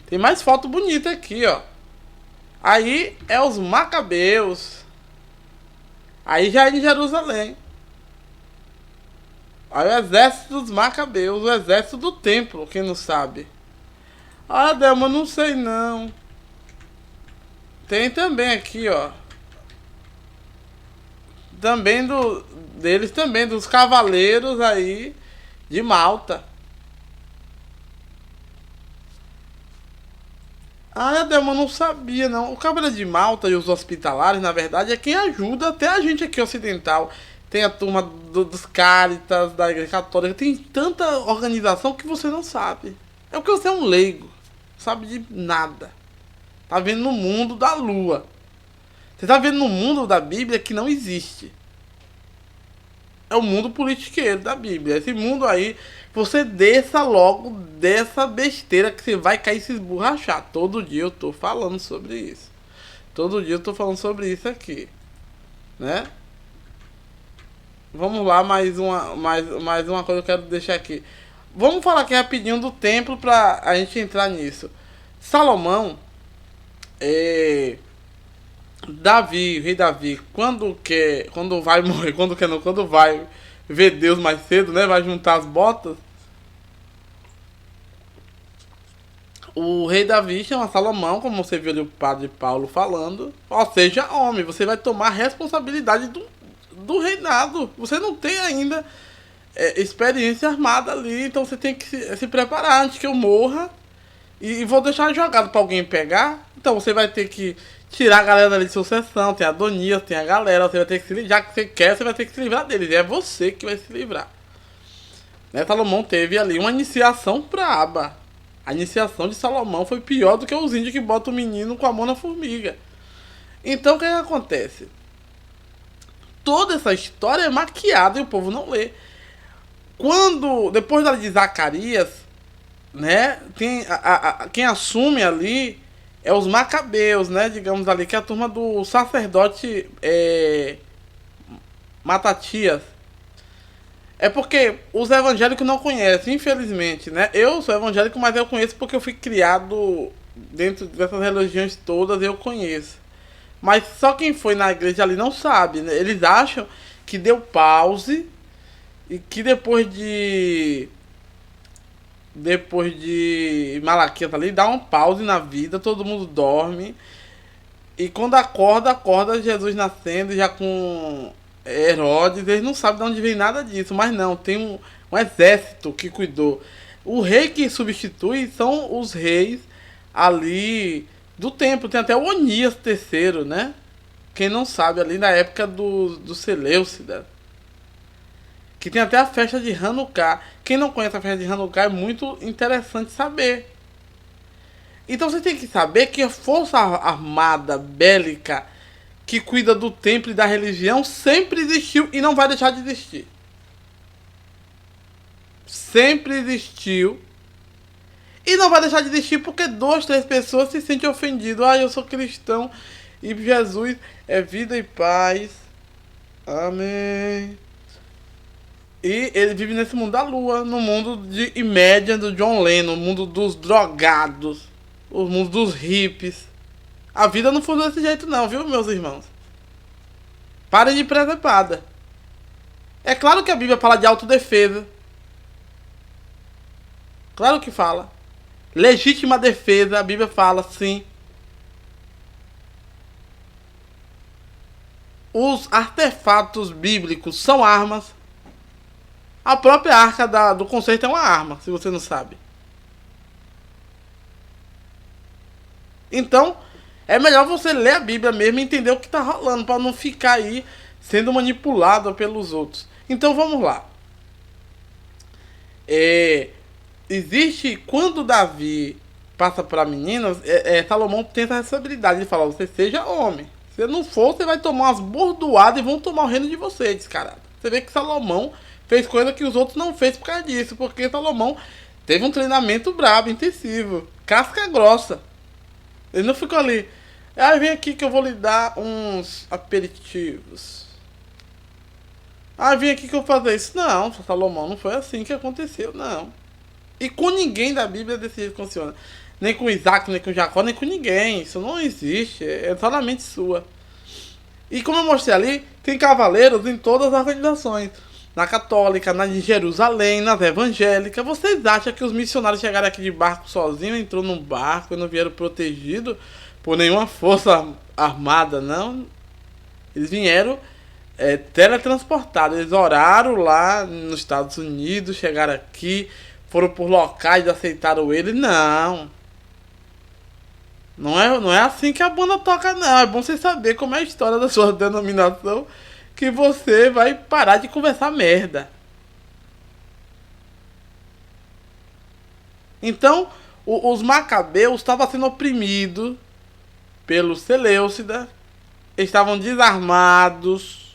Tem mais foto bonita aqui, ó. Aí é os macabeus. Aí já é em Jerusalém. Aí o exército dos macabeus, o exército do templo, quem não sabe. Ah, Delma, não sei não. Tem também aqui, ó. Também deles também, dos cavaleiros aí de Malta. Ah, Delma, não sabia não. O Cavaleiro de Malta e os hospitalares, na verdade, é quem ajuda até a gente aqui ocidental. Tem a turma dos Cáritas, da Igreja Católica. Tem tanta organização que você não sabe. É porque você é um leigo. Não sabe de nada. Tá vendo no mundo da lua. Você tá vendo no mundo da Bíblia que não existe. É o mundo politiqueiro da Bíblia. Esse mundo aí, você desça logo dessa besteira que você vai cair e se esborrachar. Todo dia eu tô falando sobre isso. Todo dia eu tô falando sobre isso aqui. Né? Vamos lá, mais uma coisa que eu quero deixar aqui. Vamos falar aqui rapidinho do templo pra a gente entrar nisso. Salomão, Davi, o rei Davi, quando vai morrer, quando vai ver Deus mais cedo, né? Vai juntar as botas. O rei Davi chama Salomão, como você viu ali o padre Paulo falando. Ó, seja homem, você vai tomar a responsabilidade do reinado. Você não tem ainda experiência armada ali, então você tem que se preparar antes que eu morra. E vou deixar jogado pra alguém pegar. Então você vai ter que tirar a galera ali de sucessão. Tem Adonias, tem a galera. Você vai ter que se livrar. Já que você quer, você vai ter que se livrar deles. E é você que vai se livrar. Né? Salomão teve ali uma iniciação braba. A iniciação de Salomão foi pior do que os índios que botam o menino com a mão na formiga. Então o que acontece? Toda essa história é maquiada e o povo não lê. Depois da de Zacarias, né, quem assume ali é os macabeus, né, digamos ali, que é a turma do sacerdote Matatias. É porque os evangélicos não conhecem, infelizmente, né? Eu sou evangélico, mas eu conheço porque eu fui criado dentro dessas religiões todas, eu conheço. Mas só quem foi na igreja ali não sabe, né? Eles acham que deu pause e que depois de Malaquias ali, dá um pause na vida, todo mundo dorme. E quando acorda Jesus nascendo, já com Herodes, eles não sabem de onde vem nada disso. Mas não, tem um exército que cuidou. O rei que substitui são os reis ali do templo. Tem até o Onias III, né? Quem não sabe, ali na época do Seleucida. Que tem até a festa de Hanukkah. Quem não conhece a festa de Hanukkah é muito interessante saber. Então você tem que saber que a força armada bélica que cuida do templo e da religião sempre existiu e não vai deixar de existir. Sempre existiu. E não vai deixar de existir porque 2, 3 pessoas se sentem ofendidas. Ah, eu sou cristão e Jesus é vida e paz. Amém. E ele vive nesse mundo da lua, no mundo de Imagine do John Lennon, no mundo dos drogados, o mundo dos hippies. A vida não foi desse jeito não, viu, meus irmãos? Parem de presepada. É claro que a Bíblia fala de autodefesa. Claro que fala. Legítima defesa, a Bíblia fala, sim. Os artefatos bíblicos são armas. A própria arca do conceito é uma arma, se você não sabe. Então, é melhor você ler a Bíblia mesmo e entender o que está rolando, para não ficar aí sendo manipulado pelos outros. Então, vamos lá. Existe, quando Davi passa para meninas, Salomão tem essa responsabilidade de falar, você seja homem. Se não for, você vai tomar umas bordoadas e vão tomar o reino de você, descarado. Você vê que Salomão fez coisa que os outros não fez por causa disso, porque Salomão teve um treinamento brabo, intensivo, casca grossa. Ele não ficou ali, vem aqui que eu vou lhe dar uns aperitivos. Vem aqui que eu vou fazer isso. Não, Salomão, não foi assim que aconteceu, não. E com ninguém da Bíblia desse jeito funciona. Nem com Isaac, nem com Jacó, nem com ninguém. Isso não existe, é só na mente sua. E como eu mostrei ali, tem cavaleiros em todas as organizações. na católica, na de Jerusalém, nas evangélicas. Vocês acham que os missionários chegaram aqui de barco sozinhos, entrou num barco e não vieram protegidos por nenhuma força armada, não? Eles vieram teletransportados. Eles oraram lá nos Estados Unidos, chegaram aqui, foram por locais e aceitaram ele. Não. Não é assim que a banda toca, não. É bom você saber como é a história da sua denominação, que você vai parar de conversar merda. Então, os macabeus estavam sendo oprimidos pelos Seleucidas, estavam desarmados.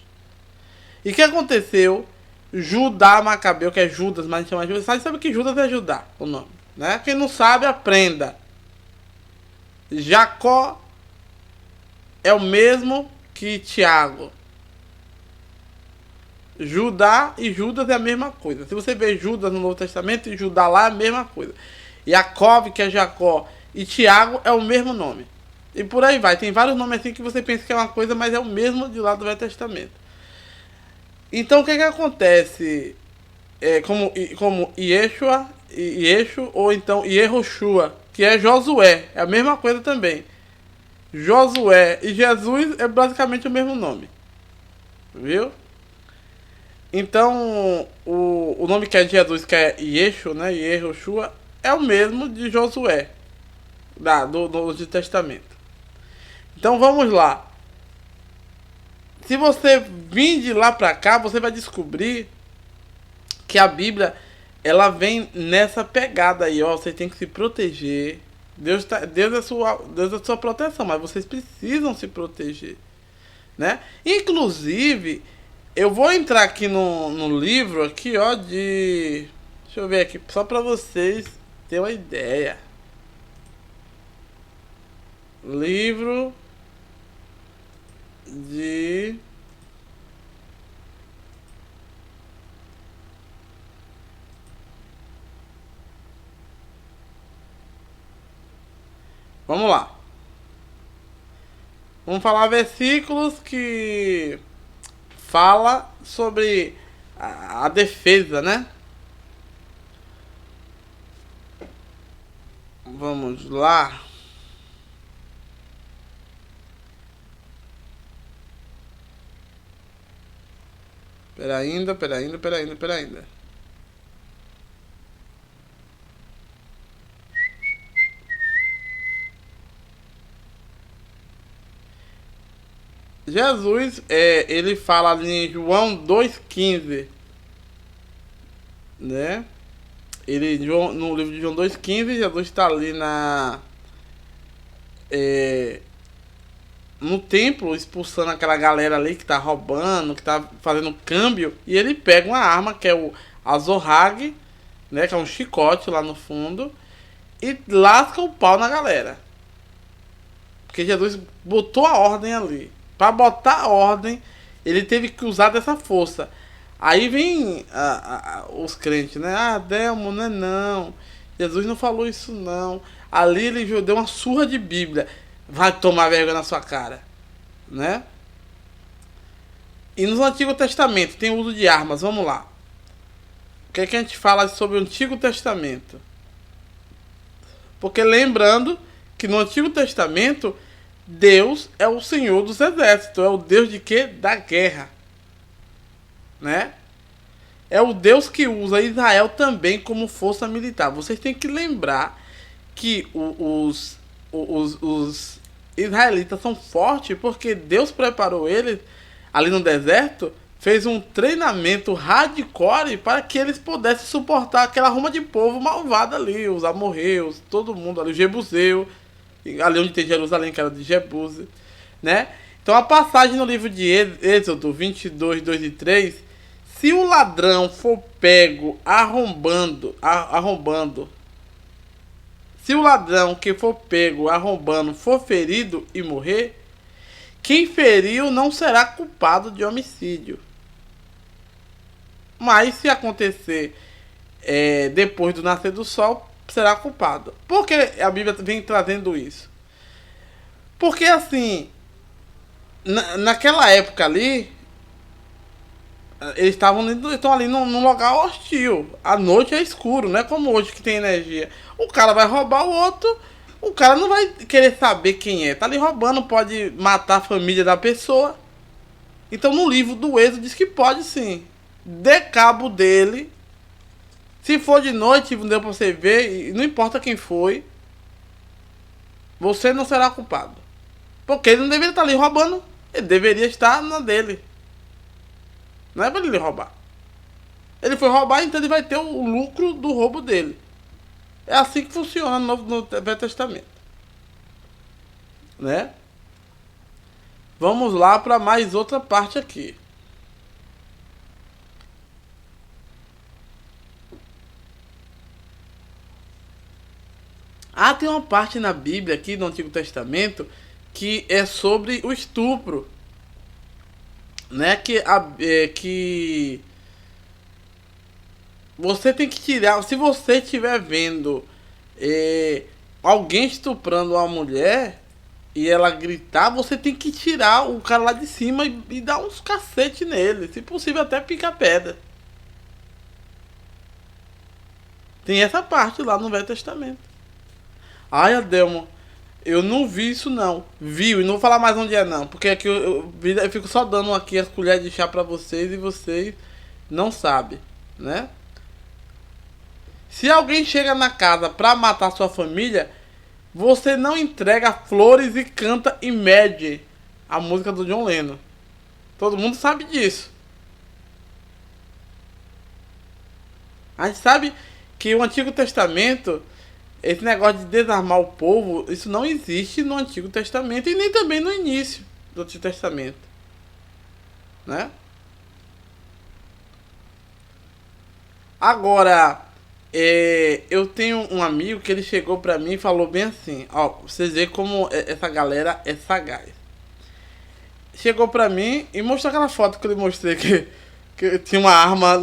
E o que aconteceu? Judá Macabeu, que é Judas, mas a gente chama de Judas. Sabe que Judas é Judá, o nome, né? Quem não sabe, aprenda. Jacó é o mesmo que Tiago. Judá e Judas é a mesma coisa. Se você vê Judas no Novo Testamento e Judá lá é a mesma coisa. Jacob, que é Jacó, e Tiago é o mesmo nome. E por aí vai. Tem vários nomes assim que você pensa que é uma coisa, mas é o mesmo de lá do Velho Testamento. Então o que acontece? Como Yeshua, Yeshu, ou então Yehoshua, que é Josué. É a mesma coisa também. Josué e Jesus é basicamente o mesmo nome. Viu? Então, o nome que é de Jesus, que é Yeshu, né? Yehoshua, é o mesmo de Josué, do Novo Testamento. Então vamos lá. Se você vir de lá pra cá, você vai descobrir que a Bíblia, ela vem nessa pegada aí, ó. Você tem que se proteger. Deus é a sua proteção, mas vocês precisam se proteger, né? Inclusive, eu vou entrar aqui no livro aqui, ó, de... Deixa eu ver aqui, só pra vocês terem uma ideia. Livro de... Vamos lá. Vamos falar versículos que fala sobre a defesa, né? Vamos lá. Pera ainda. Jesus, ele fala ali em João 2,15, né? No livro de João 2,15, Jesus está ali no templo, expulsando aquela galera ali que tá roubando, que tá fazendo câmbio, e ele pega uma arma que é o azorrague, né? Que é um chicote lá no fundo, e lasca o pau na galera. Porque Jesus botou a ordem ali. Para botar a ordem, ele teve que usar dessa força. Aí vem os crentes, né? Ah, Delmo, não é não. Jesus não falou isso não. Ali ele deu uma surra de Bíblia. Vai tomar vergonha na sua cara, né? E no Antigo Testamento tem o uso de armas. Vamos lá. O que é que a gente fala sobre o Antigo Testamento? Porque lembrando que no Antigo Testamento Deus é o Senhor dos exércitos. É o Deus de quê? Da guerra, né? É o Deus que usa Israel também como força militar. Vocês têm que lembrar que os israelitas são fortes porque Deus preparou eles ali no deserto, fez um treinamento hardcore para que eles pudessem suportar aquela ruma de povo malvada ali, os amorreus, todo mundo ali, o jebuseu, ali onde tem Jerusalém, que era de Jebuse, né? Então a passagem no livro de Êxodo 22, 2 e 3, se o ladrão for pego arrombando, se o ladrão que for pego arrombando for ferido e morrer, quem feriu não será culpado de homicídio. Mas se acontecer depois do nascer do sol, será culpado. Por que a Bíblia vem trazendo isso? Porque assim, naquela época ali, Eles estão ali num lugar hostil. À noite é escuro, não é como hoje que tem energia. O cara vai roubar o outro, o cara não vai querer saber quem é. Tá ali roubando, pode matar a família da pessoa. Então no livro do Êxodo diz que pode sim. Dê cabo dele. Se for de noite, não deu pra você ver, não importa quem foi, você não será culpado. Porque ele não deveria estar ali roubando. Ele deveria estar na dele. Não é pra ele roubar. Ele foi roubar, então ele vai ter o lucro do roubo dele. É assim que funciona no Velho Testamento. Né? Vamos lá para mais outra parte aqui. Tem uma parte na Bíblia aqui no Antigo Testamento que é sobre o estupro, né? Que você tem que tirar. Se você estiver vendo alguém estuprando uma mulher e ela gritar, você tem que tirar o cara lá de cima e dar uns cacete nele, se possível até picar pedra. Tem essa parte lá no Velho Testamento. Ai, Adelmo, eu não vi isso não. Viu, e não vou falar mais onde é não. Porque aqui eu fico só dando aqui as colheres de chá pra vocês e vocês não sabem, né? Se alguém chega na casa pra matar sua família, você não entrega flores e canta Imagine, a música do John Lennon. Todo mundo sabe disso. A gente sabe que o Antigo Testamento, esse negócio de desarmar o povo, isso não existe no Antigo Testamento e nem também no início do Antigo Testamento, né? Agora, eu tenho um amigo que ele chegou pra mim e falou bem assim, ó, vocês veem como essa galera é sagaz. Chegou pra mim e mostrou aquela foto que eu lhe mostrei que tinha uma arma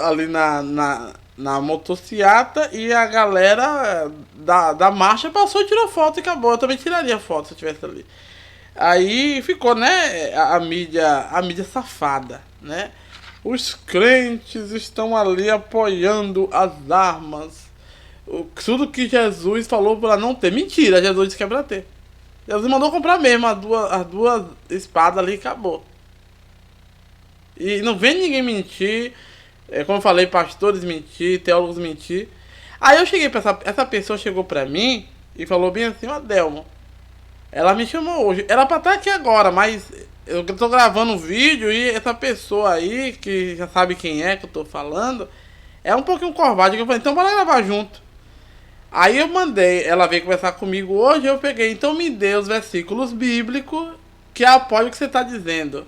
ali na motociata e a galera da marcha passou e tirou foto e acabou. Eu também tiraria foto se eu estivesse ali. Aí ficou, né, a mídia safada, né? Os crentes estão ali apoiando as armas. Tudo que Jesus falou para não ter. Mentira, Jesus disse que é pra ter. Jesus mandou comprar mesmo as duas espadas ali e acabou. E não vem ninguém mentir. Como eu falei, pastores mentir, teólogos mentir. Aí eu cheguei pra essa pessoa chegou pra mim e falou bem assim, Adelmo, ela me chamou hoje. Ela pra estar aqui agora, mas eu tô gravando um vídeo e essa pessoa aí, que já sabe quem é que eu tô falando, é um pouquinho covarde. Eu falei, então bora gravar junto. Aí eu mandei, ela veio conversar comigo hoje, eu peguei, então me dê os versículos bíblicos que apoiam o que você tá dizendo.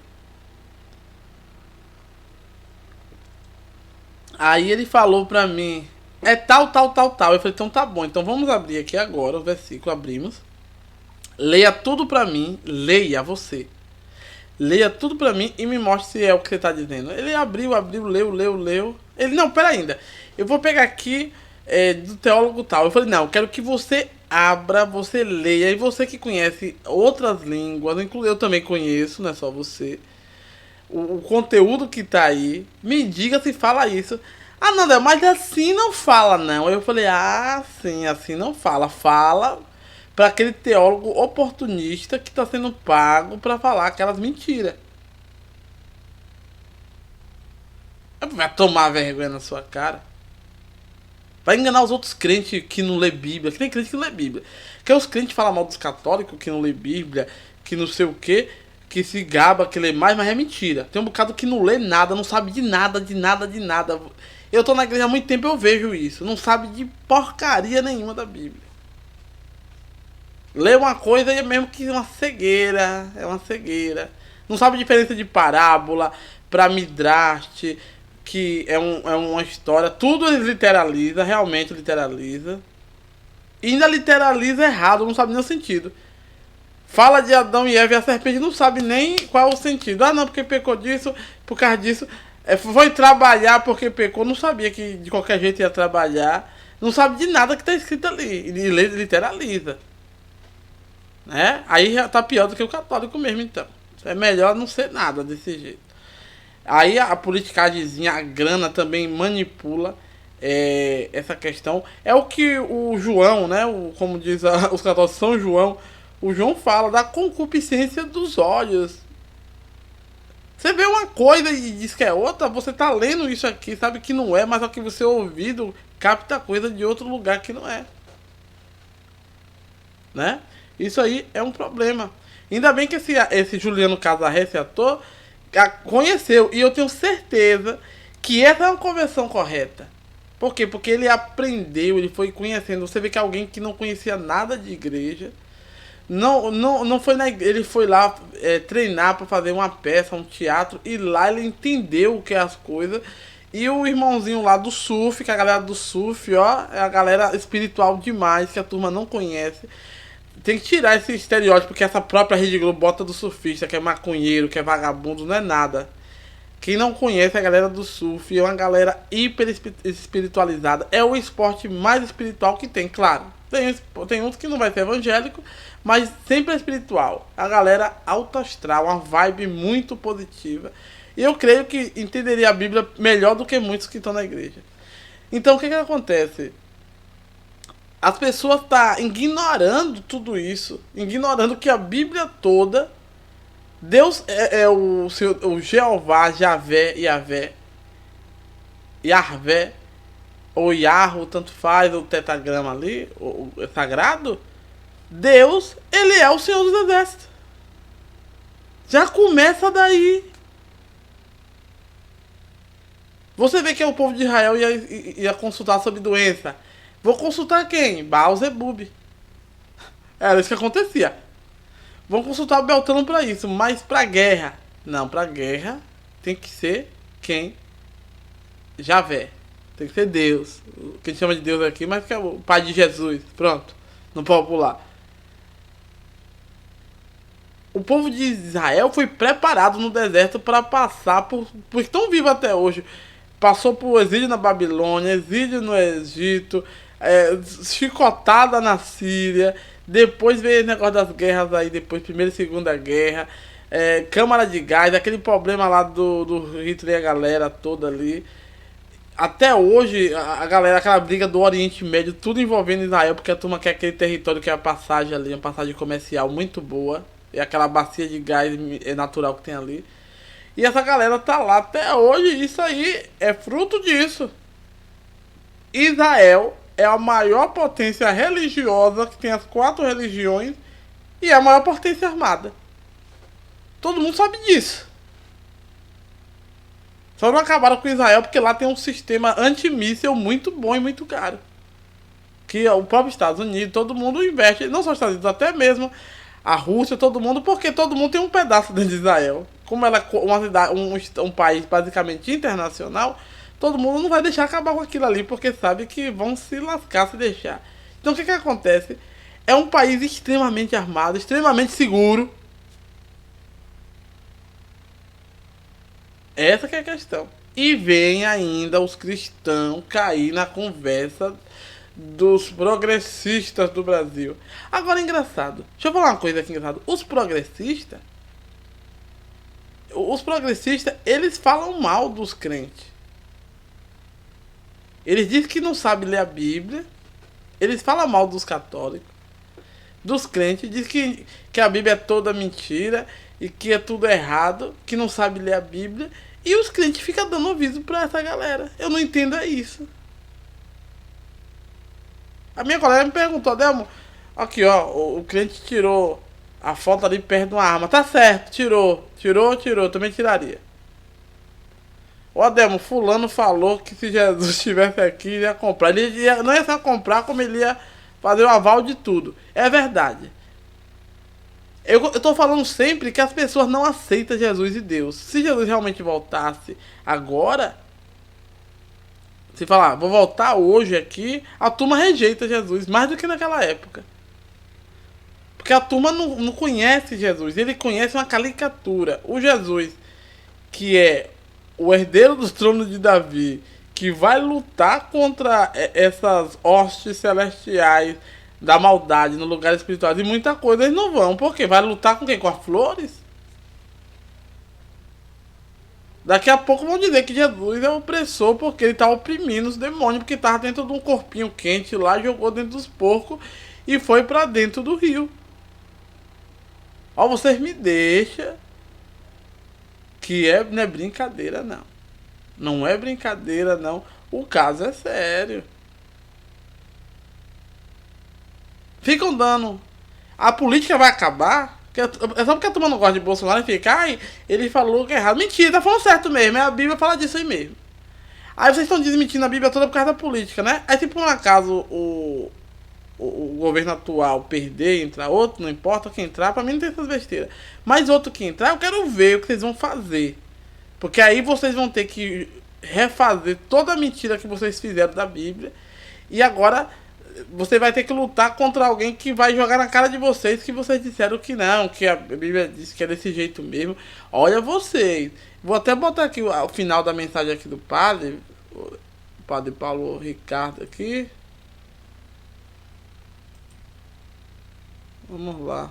Aí ele falou pra mim, é tal. Eu falei, então tá bom, então vamos abrir aqui agora o versículo, abrimos. Leia tudo pra mim, leia você. Leia tudo pra mim e me mostre se é o que você tá dizendo. Ele abriu, leu. Ele, não, pera ainda. Eu vou pegar aqui do teólogo tal. Eu falei, não, eu quero que você abra, você leia. E você que conhece outras línguas, inclusive eu também conheço, não é só você. O conteúdo que tá aí, me diga se fala isso. Não, mas assim não fala não. Eu falei, sim, assim não fala. Fala para aquele teólogo oportunista que está sendo pago para falar aquelas mentiras. Vai tomar vergonha na sua cara. Vai enganar os outros crentes que não lê Bíblia. Que tem crente que não lê Bíblia. Que os crentes falam mal dos católicos que não lê Bíblia, que não sei o que, que se gaba, que lê mais, mas é mentira. Tem um bocado que não lê nada, não sabe de nada. Eu tô na igreja há muito tempo, eu vejo isso. Não sabe de porcaria nenhuma da Bíblia. Lê uma coisa e é mesmo que uma cegueira. É uma cegueira. Não sabe a diferença de parábola para midrash, que é uma história. Tudo eles literaliza, realmente literaliza. E ainda literaliza errado, não sabe nem o sentido. Fala de Adão e Eva e a serpente não sabe nem qual é o sentido. Não, porque pecou disso, por causa disso. Foi trabalhar porque pecou, não sabia que de qualquer jeito ia trabalhar. Não sabe de nada que está escrito ali. E literaliza. Né? Aí já tá pior do que o católico mesmo, então. É melhor não ser nada desse jeito. Aí a politicagemzinha, a grana também manipula essa questão. É o que o João, né? Como diz os católicos, São João, o João fala da concupiscência dos olhos. Você vê uma coisa e diz que é outra, você tá lendo isso aqui, sabe que não é, mas só que o seu ouvido capta coisa de outro lugar que não é. Né? Isso aí é um problema. Ainda bem que esse Juliano Casarré, esse ator, conheceu. E eu tenho certeza que essa é uma conversão correta. Por quê? Porque ele aprendeu, ele foi conhecendo. Você vê que é alguém que não conhecia nada de igreja. Não foi na igreja, ele foi lá treinar para fazer uma peça, um teatro. E lá ele entendeu o que é as coisas. E o irmãozinho lá do surf, que a galera do surf, ó, é a galera espiritual demais, que a turma não conhece. Tem que tirar esse estereótipo que essa própria Rede Globo bota do surfista, que é maconheiro, que é vagabundo, não é nada. Quem não conhece a galera do surf é uma galera hiper espiritualizada. É o esporte mais espiritual que tem, claro. Tem uns que não vai ser evangélico, mas sempre é espiritual. A galera alto astral, uma vibe muito positiva. E eu creio que entenderia a Bíblia melhor do que muitos que estão na igreja. Então o que acontece? As pessoas estão ignorando tudo isso. Ignorando que a Bíblia toda... Deus é o Jeová, Javé, Yahvé, ou Yahoo, tanto faz, o tetragrama ali, o sagrado. Deus, ele é o Senhor dos Exércitos. Já começa daí. Você vê que o povo de Israel ia consultar sobre doença. Vou consultar quem? Baal-Zebub. Era isso que acontecia. Vão consultar o Beltrano pra isso, mas pra guerra. Não, pra guerra tem que ser quem? Javé. Tem que ser Deus. O que a gente chama de Deus aqui, mas que é o pai de Jesus. Pronto. No popular. O povo de Israel foi preparado no deserto para passar por estão vivos até hoje. Passou por exílio na Babilônia, exílio no Egito, chicotada na Síria. Depois veio o negócio das guerras aí, depois Primeira e Segunda Guerra, Câmara de Gás, aquele problema lá do Hitler e a galera toda ali. Até hoje, a galera, aquela briga do Oriente Médio, tudo envolvendo Israel, porque a turma quer aquele território que é a passagem ali, uma passagem comercial muito boa, e aquela bacia de gás natural que tem ali. E essa galera tá lá até hoje, isso aí é fruto disso. Israel é a maior potência religiosa, que tem as 4 religiões, e é a maior potência armada. Todo mundo sabe disso. Só não acabaram com Israel porque lá tem um sistema antimíssel muito bom e muito caro. Que o próprio Estados Unidos, todo mundo investe, não só os Estados Unidos, até mesmo a Rússia, todo mundo, porque todo mundo tem um pedaço dentro de Israel. Como ela é uma cidade, um país basicamente internacional, todo mundo não vai deixar acabar com aquilo ali, porque sabe que vão se lascar se deixar. Então o que acontece? É um país extremamente armado, extremamente seguro. Essa que é a questão. E vem ainda os cristãos cair na conversa dos progressistas do Brasil. Agora é engraçado. Deixa eu falar uma coisa aqui engraçada. Os progressistas, eles falam mal dos crentes. Eles dizem que não sabem ler a Bíblia. Eles falam mal dos católicos, dos crentes. Dizem que a Bíblia é toda mentira e que é tudo errado, que não sabe ler a Bíblia. E os crentes ficam dando ouvido pra essa galera. Eu não entendo isso. A minha colega me perguntou, Adelmo, aqui ó, o crente tirou a foto ali perto de uma arma. Tá certo, tirou, também tiraria. O Adelmo, fulano falou que se Jesus estivesse aqui, ele ia comprar. Não ia só comprar, como ele ia fazer o aval de tudo. É verdade. Eu tô falando sempre que as pessoas não aceitam Jesus e Deus. Se Jesus realmente voltasse agora, se falar, vou voltar hoje aqui, a turma rejeita Jesus, mais do que naquela época. Porque a turma não conhece Jesus, ele conhece uma caricatura. O Jesus, que é o herdeiro do trono de Davi, que vai lutar contra essas hostes celestiais da maldade no lugar espiritual e muita coisa, eles não vão. Por quê? Vai lutar com quem? Com as flores? Daqui a pouco vão dizer que Jesus é opressor porque ele está oprimindo os demônios, porque estava dentro de um corpinho quente lá, jogou dentro dos porcos e foi para dentro do rio. Ó, vocês me deixam que não é brincadeira, não. Não é brincadeira, não. O caso é sério. Ficam dando. A política vai acabar. É só porque a turma não gosta de Bolsonaro e fica, ai, ele falou que é errado. Mentira, tá falando certo mesmo. A Bíblia fala disso aí mesmo. Aí vocês estão desmentindo a Bíblia toda por causa da política, né? Aí, se por um acaso o governo atual perder, entrar outro, não importa quem entrar, pra mim não tem essas besteiras. Mas outro que entrar, eu quero ver o que vocês vão fazer. Porque aí vocês vão ter que refazer toda a mentira que vocês fizeram da Bíblia. E agora você vai ter que lutar contra alguém que vai jogar na cara de vocês que vocês disseram que não, que a Bíblia diz que é desse jeito mesmo. Olha vocês. Vou até botar aqui o final da mensagem aqui do padre, o padre Paulo Ricardo aqui. Vamos lá.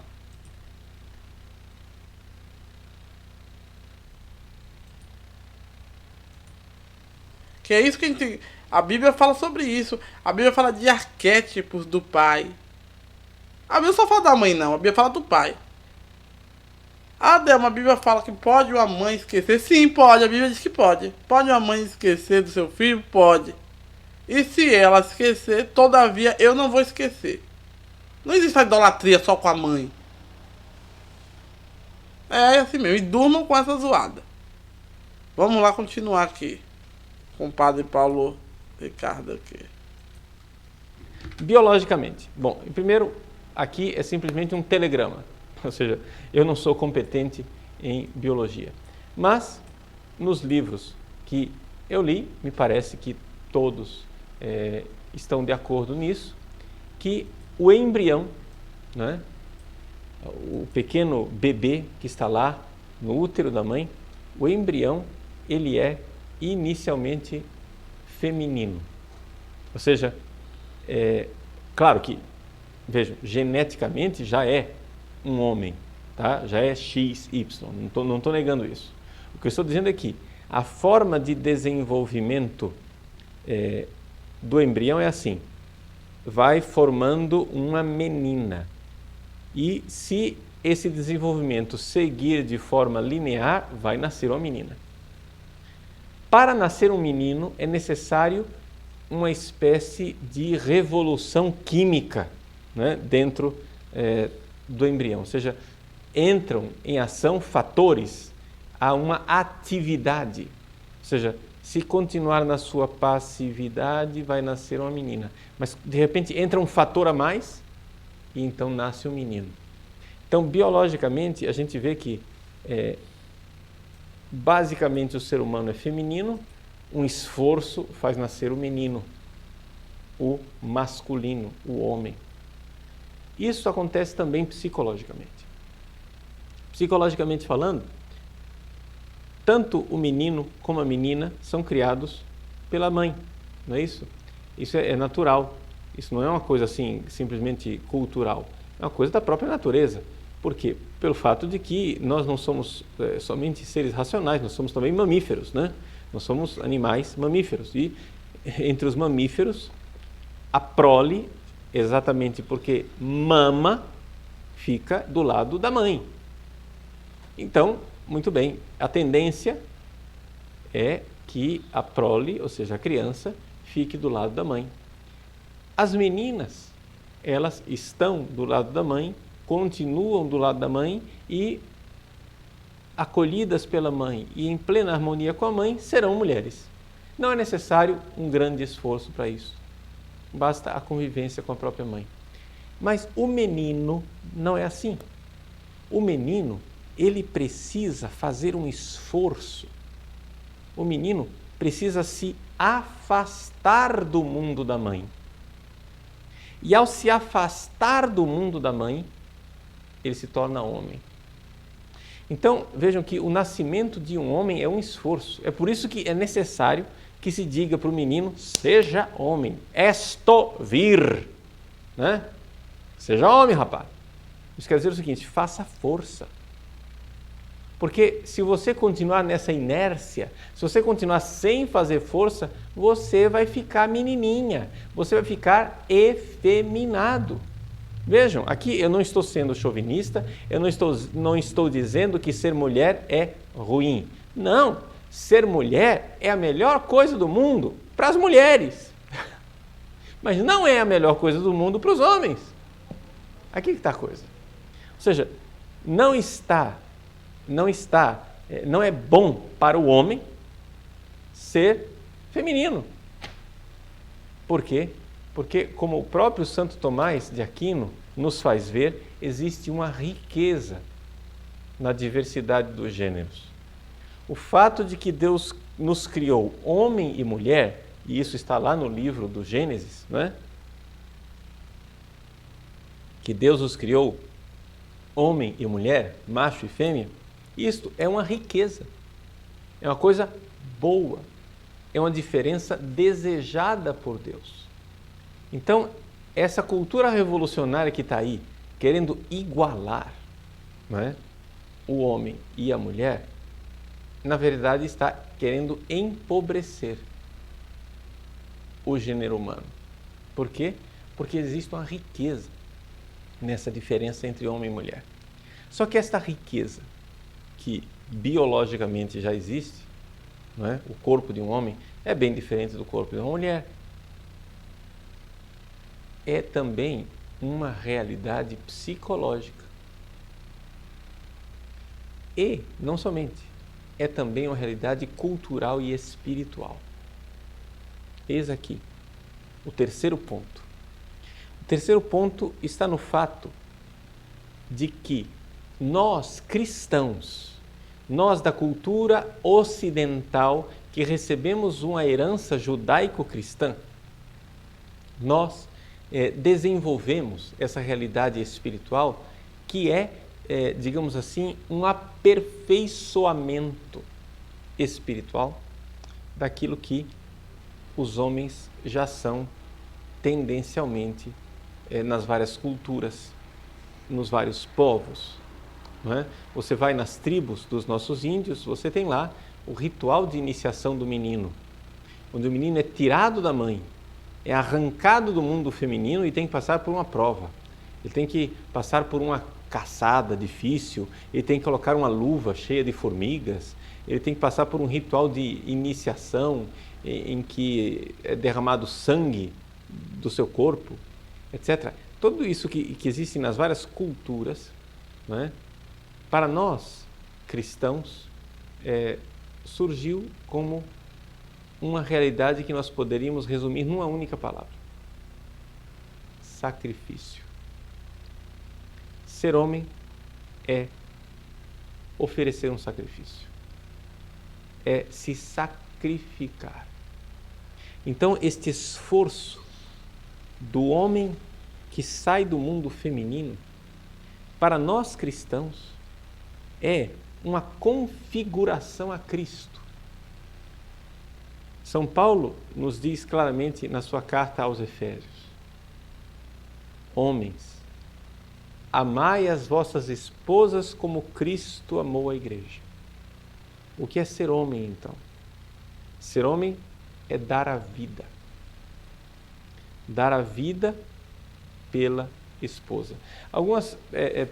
Que é isso que a gente... A Bíblia fala sobre isso. A Bíblia fala de arquétipos do pai. A Bíblia só fala da mãe, não. A Bíblia fala do pai. Ah, Delma, a Bíblia fala que pode uma mãe esquecer. Sim, pode. A Bíblia diz que pode. Pode uma mãe esquecer do seu filho? Pode. E se ela esquecer, todavia eu não vou esquecer. Não existe a idolatria só com a mãe. É assim mesmo. E durmam com essa zoada. Vamos lá continuar aqui. Com o padre Paulo Ricardo aqui. Biologicamente. Bom, primeiro, aqui é simplesmente um telegrama. Ou seja, eu não sou competente em biologia. Mas, nos livros que eu li, me parece que todos estão de acordo nisso, que o embrião, né, o pequeno bebê que está lá no útero da mãe, o embrião, ele é inicialmente feminino. Ou seja, claro que, vejam, geneticamente já é um homem, tá? Já é XY, não estou negando isso. O que eu estou dizendo é que a forma de desenvolvimento do embrião é assim, vai formando uma menina. E se esse desenvolvimento seguir de forma linear, vai nascer uma menina. Para nascer um menino é necessário uma espécie de revolução química, né, dentro do embrião. Ou seja, entram em ação fatores a uma atividade. Ou seja, se continuar na sua passividade, vai nascer uma menina. Mas, de repente, entra um fator a mais e então nasce um menino. Então, biologicamente, a gente vê que basicamente o ser humano é feminino, um esforço faz nascer o menino, o masculino, o homem. Isso acontece também psicologicamente. Psicologicamente falando, tanto o menino como a menina são criados pela mãe, não é isso? Isso é natural, isso não é uma coisa assim simplesmente cultural, é uma coisa da própria natureza. Por quê? Pelo fato de que nós não somos somente seres racionais, nós somos também mamíferos, né? Nós somos animais mamíferos. E entre os mamíferos, a prole, exatamente porque mama, fica do lado da mãe. Então, muito bem, a tendência é que a prole, ou seja, a criança, fique do lado da mãe. As meninas, elas estão do lado da mãe, continuam do lado da mãe e, acolhidas pela mãe e em plena harmonia com a mãe, serão mulheres. Não é necessário um grande esforço para isso. Basta a convivência com a própria mãe. Mas o menino não é assim. O menino, ele precisa fazer um esforço. O menino precisa se afastar do mundo da mãe. E ao se afastar do mundo da mãe, ele se torna homem. Então, vejam que o nascimento de um homem é um esforço. É por isso que é necessário que se diga para o menino, seja homem, esto vir, né? Seja homem, rapaz. Isso quer dizer o seguinte, faça força. Porque se você continuar nessa inércia, se você continuar sem fazer força, você vai ficar menininha, você vai ficar efeminado. Vejam, aqui eu não estou sendo chauvinista, eu não estou dizendo que ser mulher é ruim. Não, ser mulher é a melhor coisa do mundo para as mulheres, mas não é a melhor coisa do mundo para os homens. Aqui que está a coisa. Ou seja, não é bom para o homem ser feminino. Por quê? Porque, como o próprio Santo Tomás de Aquino nos faz ver, existe uma riqueza na diversidade dos gêneros. O fato de que Deus nos criou homem e mulher, e isso está lá no livro do Gênesis, não é? Que Deus os criou homem e mulher, macho e fêmea, isto é uma riqueza, é uma coisa boa, é uma diferença desejada por Deus. Então, essa cultura revolucionária que está aí, querendo igualar, não é, o homem e a mulher, na verdade está querendo empobrecer o gênero humano. Por quê? Porque existe uma riqueza nessa diferença entre homem e mulher. Só que esta riqueza, que biologicamente já existe, não é? O corpo de um homem é bem diferente do corpo de uma mulher. É também uma realidade psicológica. E, não somente, é também uma realidade cultural e espiritual. Eis aqui o terceiro ponto. O terceiro ponto está no fato de que nós, cristãos, nós da cultura ocidental, que recebemos uma herança judaico-cristã, nós desenvolvemos essa realidade espiritual que digamos assim, um aperfeiçoamento espiritual daquilo que os homens já são tendencialmente nas várias culturas, nos vários povos. Não é? Você vai nas tribos dos nossos índios, você tem lá o ritual de iniciação do menino, onde o menino é tirado da mãe, é arrancado do mundo feminino e tem que passar por uma prova. Ele tem que passar por uma caçada difícil, ele tem que colocar uma luva cheia de formigas, ele tem que passar por um ritual de iniciação em que é derramado sangue do seu corpo, etc. Tudo isso que existe nas várias culturas, não é? Para nós, cristãos, surgiu como uma realidade que nós poderíamos resumir numa única palavra: sacrifício. Ser homem é oferecer um sacrifício, é se sacrificar. Então, este esforço do homem que sai do mundo feminino, para nós cristãos, é uma configuração a Cristo. São Paulo nos diz claramente na sua carta aos Efésios: homens, amai as vossas esposas como Cristo amou a igreja. O que é ser homem, então? Ser homem é dar a vida. Dar a vida pela esposa. Algumas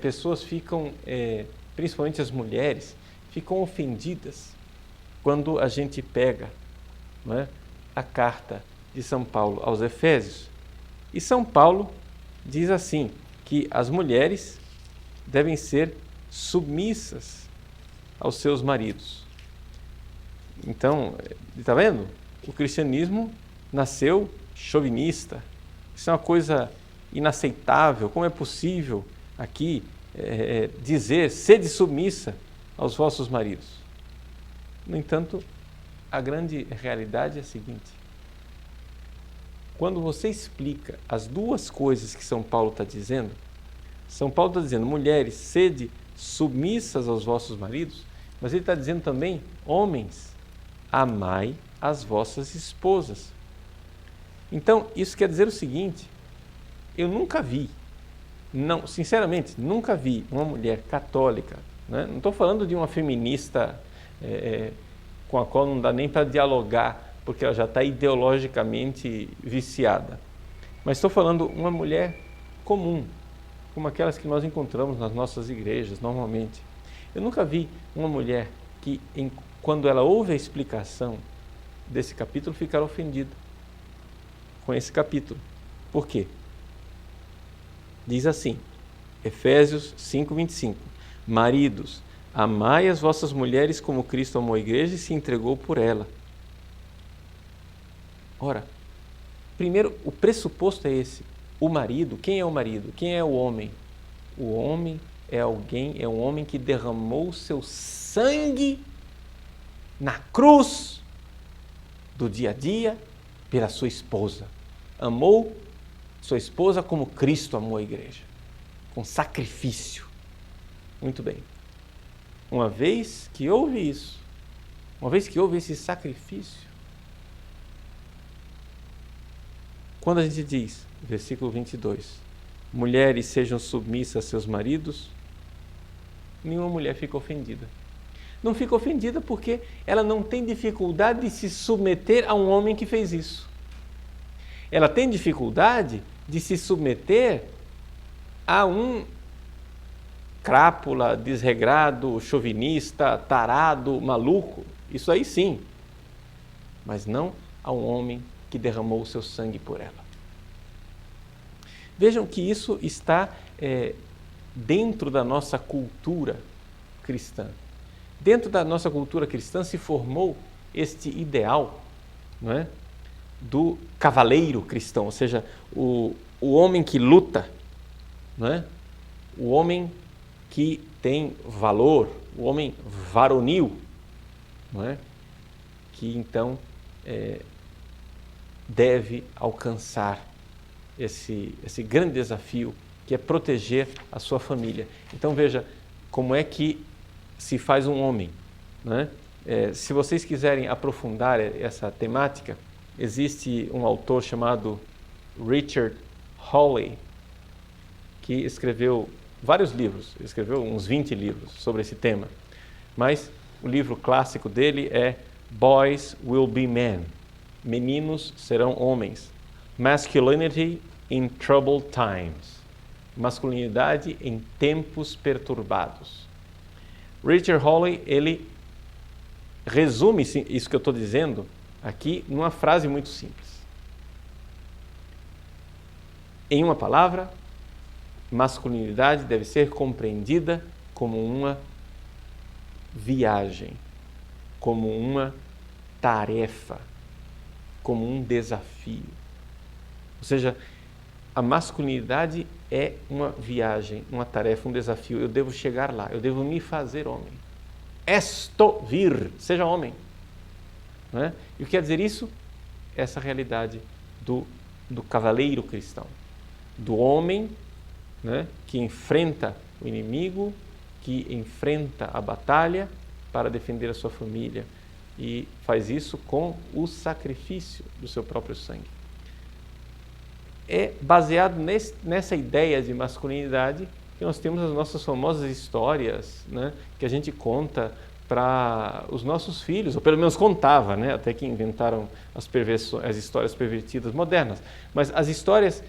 pessoas ficam, principalmente as mulheres, ficam ofendidas quando a gente pega, não é, a carta de São Paulo aos Efésios. E São Paulo diz assim, que as mulheres devem ser submissas aos seus maridos. Então, está vendo? O cristianismo nasceu chauvinista. Isso é uma coisa inaceitável. Como é possível aqui dizer, sede submissa aos vossos maridos? No entanto, a grande realidade é a seguinte: quando você explica as duas coisas que São Paulo está dizendo, São Paulo está dizendo, mulheres, sede submissas aos vossos maridos, mas ele está dizendo também, homens, amai as vossas esposas. Então, isso quer dizer o seguinte: eu nunca vi, sinceramente, nunca vi uma mulher católica, né? Não estou falando de uma feminista com a qual não dá nem para dialogar, porque ela já está ideologicamente viciada. Mas estou falando uma mulher comum, como aquelas que nós encontramos nas nossas igrejas normalmente. Eu nunca vi uma mulher que, quando ela ouve a explicação desse capítulo, ficar ofendida com esse capítulo. Por quê? Diz assim, Efésios 5:25, maridos, amai as vossas mulheres como Cristo amou a igreja e se entregou por ela. Ora, primeiro, o pressuposto é esse. O marido, quem é o marido? Quem é o homem? O homem é um homem que derramou seu sangue na cruz do dia a dia pela sua esposa. Amou sua esposa como Cristo amou a igreja, com sacrifício. Muito bem. Uma vez que houve isso, uma vez que houve esse sacrifício, quando a gente diz, versículo 22, mulheres sejam submissas a seus maridos, nenhuma mulher fica ofendida. Não fica ofendida porque ela não tem dificuldade de se submeter a um homem que fez isso. Ela tem dificuldade de se submeter a um crápula, desregrado, chauvinista, tarado, maluco. Isso aí sim. Mas não a um homem que derramou o seu sangue por ela. Vejam que isso está dentro da nossa cultura cristã. Dentro da nossa cultura cristã se formou este ideal, não é? Do cavaleiro cristão, ou seja, o homem que luta, não é? O homem que tem valor, o homem varonil, não é? Que então deve alcançar esse grande desafio que é proteger a sua família. Então veja como é que se faz um homem, né? Se vocês quiserem aprofundar essa temática, existe um autor chamado Richard Hawley, que escreveu vários livros, escreveu uns 20 livros sobre esse tema, mas o livro clássico dele é Boys Will Be Men, Meninos Serão Homens, Masculinity in Troubled Times, Masculinidade em Tempos Perturbados. Richard Hawley, ele resume isso que eu estou dizendo aqui numa frase muito simples. Em uma palavra, masculinidade deve ser compreendida como uma viagem, como uma tarefa, como um desafio. Ou seja, a masculinidade é uma viagem, uma tarefa, um desafio. Eu devo chegar lá, eu devo me fazer homem. Esto vir, seja homem. Não é? E o que quer dizer isso? Essa realidade do cavaleiro cristão, do homem, né, que enfrenta o inimigo, que enfrenta a batalha para defender a sua família e faz isso com o sacrifício do seu próprio sangue. É baseado nessa ideia de masculinidade que nós temos as nossas famosas histórias, né, que a gente conta para os nossos filhos, ou pelo menos contava, né, até que inventaram as histórias pervertidas modernas. Mas as histórias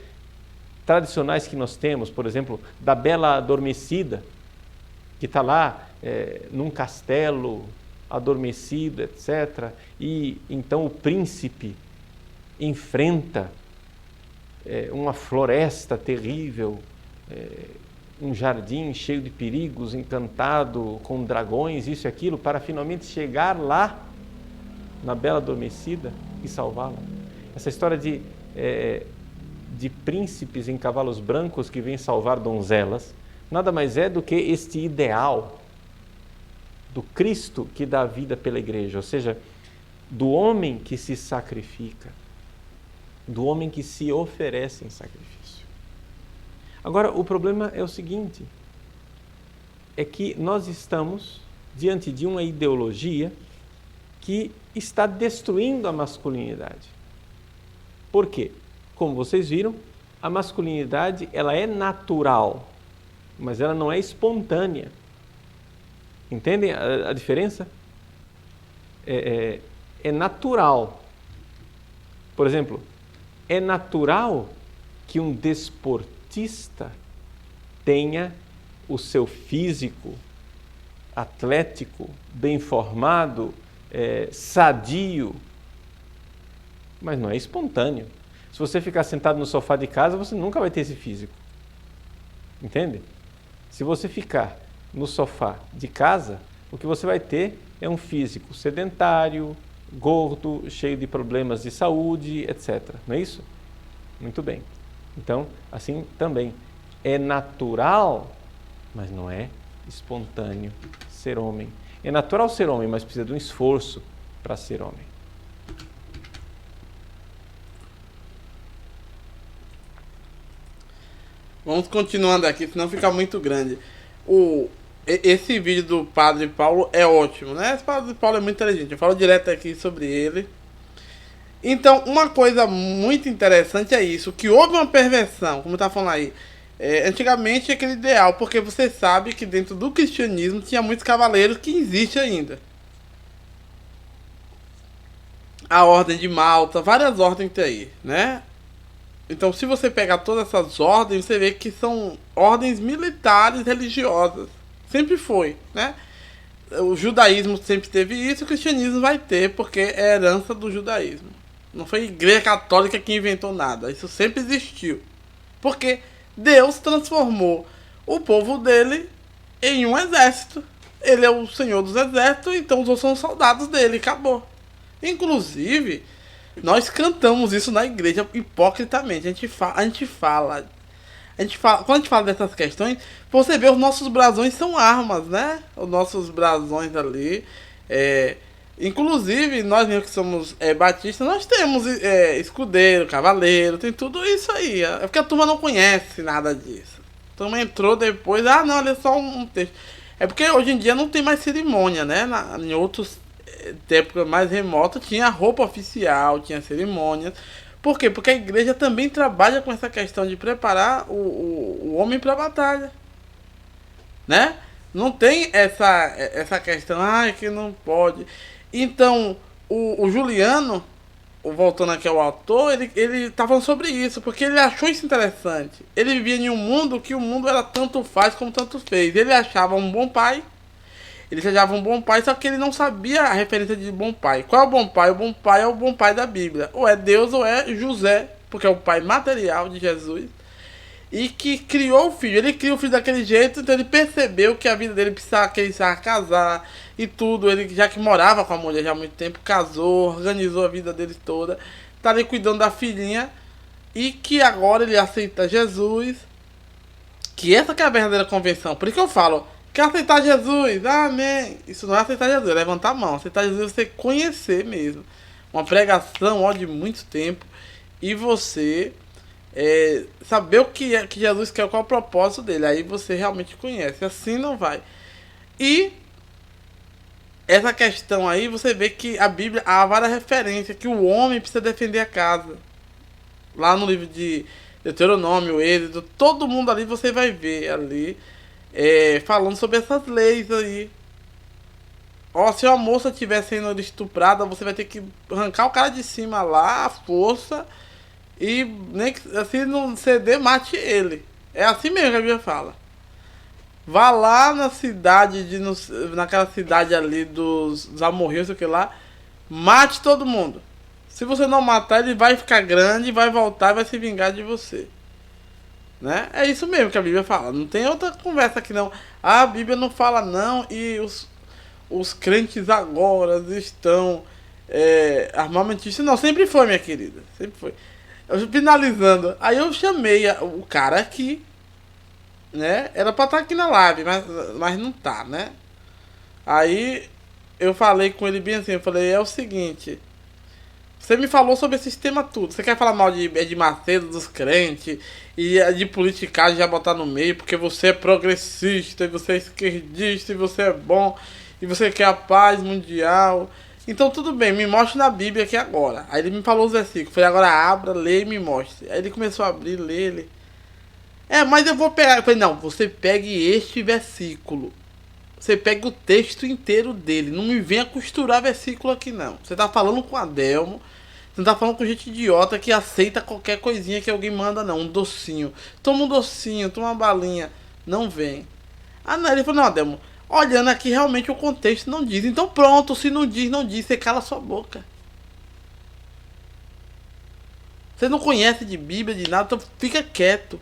tradicionais que nós temos, por exemplo, da Bela Adormecida, que está lá num castelo, adormecida, etc. E então o príncipe enfrenta uma floresta terrível, um jardim cheio de perigos, encantado, com dragões, isso e aquilo, para finalmente chegar lá, na Bela Adormecida, e salvá-la. Essa história de príncipes em cavalos brancos que vêm salvar donzelas, nada mais é do que este ideal do Cristo que dá vida pela igreja, ou seja, do homem que se sacrifica, do homem que se oferece em sacrifício. Agora, o problema é o seguinte, é que nós estamos diante de uma ideologia que está destruindo a masculinidade. Por quê? Como vocês viram, a masculinidade ela é natural, mas ela não é espontânea. Entendem a diferença? É natural. Por exemplo, é natural que um desportista tenha o seu físico atlético, bem formado, sadio, mas não é espontâneo. Se você ficar sentado no sofá de casa, você nunca vai ter esse físico. Entende? Se você ficar no sofá de casa, o que você vai ter é um físico sedentário, gordo, cheio de problemas de saúde, etc. Não é isso? Muito bem. Então, assim também, é natural, mas não é espontâneo ser homem. É natural ser homem, mas precisa de um esforço para ser homem. Vamos continuando aqui, senão fica muito grande. Esse vídeo do Padre Paulo é ótimo, né? Esse Padre Paulo é muito inteligente. Eu falo direto aqui sobre ele. Então, uma coisa muito interessante é isso, que houve uma perversão, como está falando aí. Antigamente aquele ideal, porque você sabe que dentro do cristianismo tinha muitos cavaleiros que existe ainda. A Ordem de Malta, várias ordens tem aí, né? Então, se você pegar todas essas ordens, você vê que são ordens militares religiosas. Sempre foi, né? O judaísmo sempre teve isso, o cristianismo vai ter, porque é herança do judaísmo. Não foi a igreja católica que inventou nada. Isso sempre existiu. Porque Deus transformou o povo dele em um exército. Ele é o Senhor dos exércitos, então os outros são soldados dele. Acabou. Inclusive, nós cantamos isso na igreja hipocritamente. A gente fala. Quando a gente fala dessas questões, você vê os nossos brasões são armas, né? Os nossos brasões ali. Inclusive, nós mesmo que somos batistas, nós temos escudeiro, cavaleiro, tem tudo isso aí. É porque a turma não conhece nada disso. A turma entrou depois, não, ele é só um texto. É porque hoje em dia não tem mais cerimônia, né? Em outros tempos mais remotos tinha roupa oficial, tinha cerimônias. Por quê? Porque a igreja também trabalha com essa questão de preparar o homem para a batalha, né? Não tem essa questão, que não pode. Então, o Juliano, voltando aqui ao autor, ele tá falando sobre isso, porque ele achou isso interessante. Ele vivia em um mundo que o mundo era tanto faz como tanto fez. Ele achava um bom pai, ele desejava um bom pai, só que ele não sabia a referência de bom pai. Qual é o bom pai? O bom pai é o bom pai da Bíblia. Ou é Deus ou é José, porque é o pai material de Jesus. E que criou o filho. Ele criou o filho daquele jeito, então ele percebeu que a vida dele precisava casar e tudo. Ele, já que morava com a mulher já há muito tempo, casou, organizou a vida dele toda. Tá ali cuidando da filhinha. E que agora ele aceita Jesus. Que essa que é a verdadeira convenção. Por isso que eu falo, quer aceitar Jesus? Amém. Isso não é aceitar Jesus, é levantar a mão. Aceitar Jesus é você conhecer mesmo. Uma pregação de muito tempo. E você saber o que Jesus quer, qual é o propósito dele. Aí você realmente conhece. Assim não vai. E essa questão aí, você vê que a Bíblia há várias referências que o homem precisa defender a casa. Lá no livro de Deuteronômio, Êxodo, todo mundo ali você vai ver ali falando sobre essas leis aí. Se uma moça estiver sendo estuprada, você vai ter que arrancar o cara de cima lá, a força, e nem que assim não ceder, mate ele. É assim mesmo que a Bíblia fala. Vá lá na cidade, naquela cidade ali dos amorreus, sei o que lá, mate todo mundo. Se você não matar, ele vai ficar grande, vai voltar e vai se vingar de você. Né? É isso mesmo que a Bíblia fala. Não tem outra conversa aqui não. A Bíblia não fala não e os crentes agora estão armamentistas. Não, sempre foi, minha querida. Sempre foi. Finalizando, aí eu chamei o cara aqui, né? Era pra estar aqui na live, mas não tá, né? Aí eu falei com ele bem assim, eu falei, é o seguinte, você me falou sobre esse sistema tudo, você quer falar mal de Macedo, dos crentes, e de politicagem já botar no meio, porque você é progressista, e você é esquerdista, e você é bom, e você quer a paz mundial. Então tudo bem, me mostre na Bíblia aqui agora. Aí ele me falou os versículos. Eu falei, agora abra, lê e me mostre. Aí ele começou a abrir, ler, ele. Mas eu vou pegar. Eu falei, não, você pegue este versículo. você pega o texto inteiro dele. Não me venha costurar versículo aqui, não. Você tá falando com Adelmo. Você não tá falando com gente idiota que aceita qualquer coisinha que alguém manda, não. Um docinho. Toma um docinho, toma uma balinha. Não vem. Ah, não. Ele falou, não, Adelmo. Olhando aqui, realmente o contexto não diz. Então pronto, se não diz, não diz. Você cala sua boca. Você não conhece de Bíblia, de nada, então fica quieto.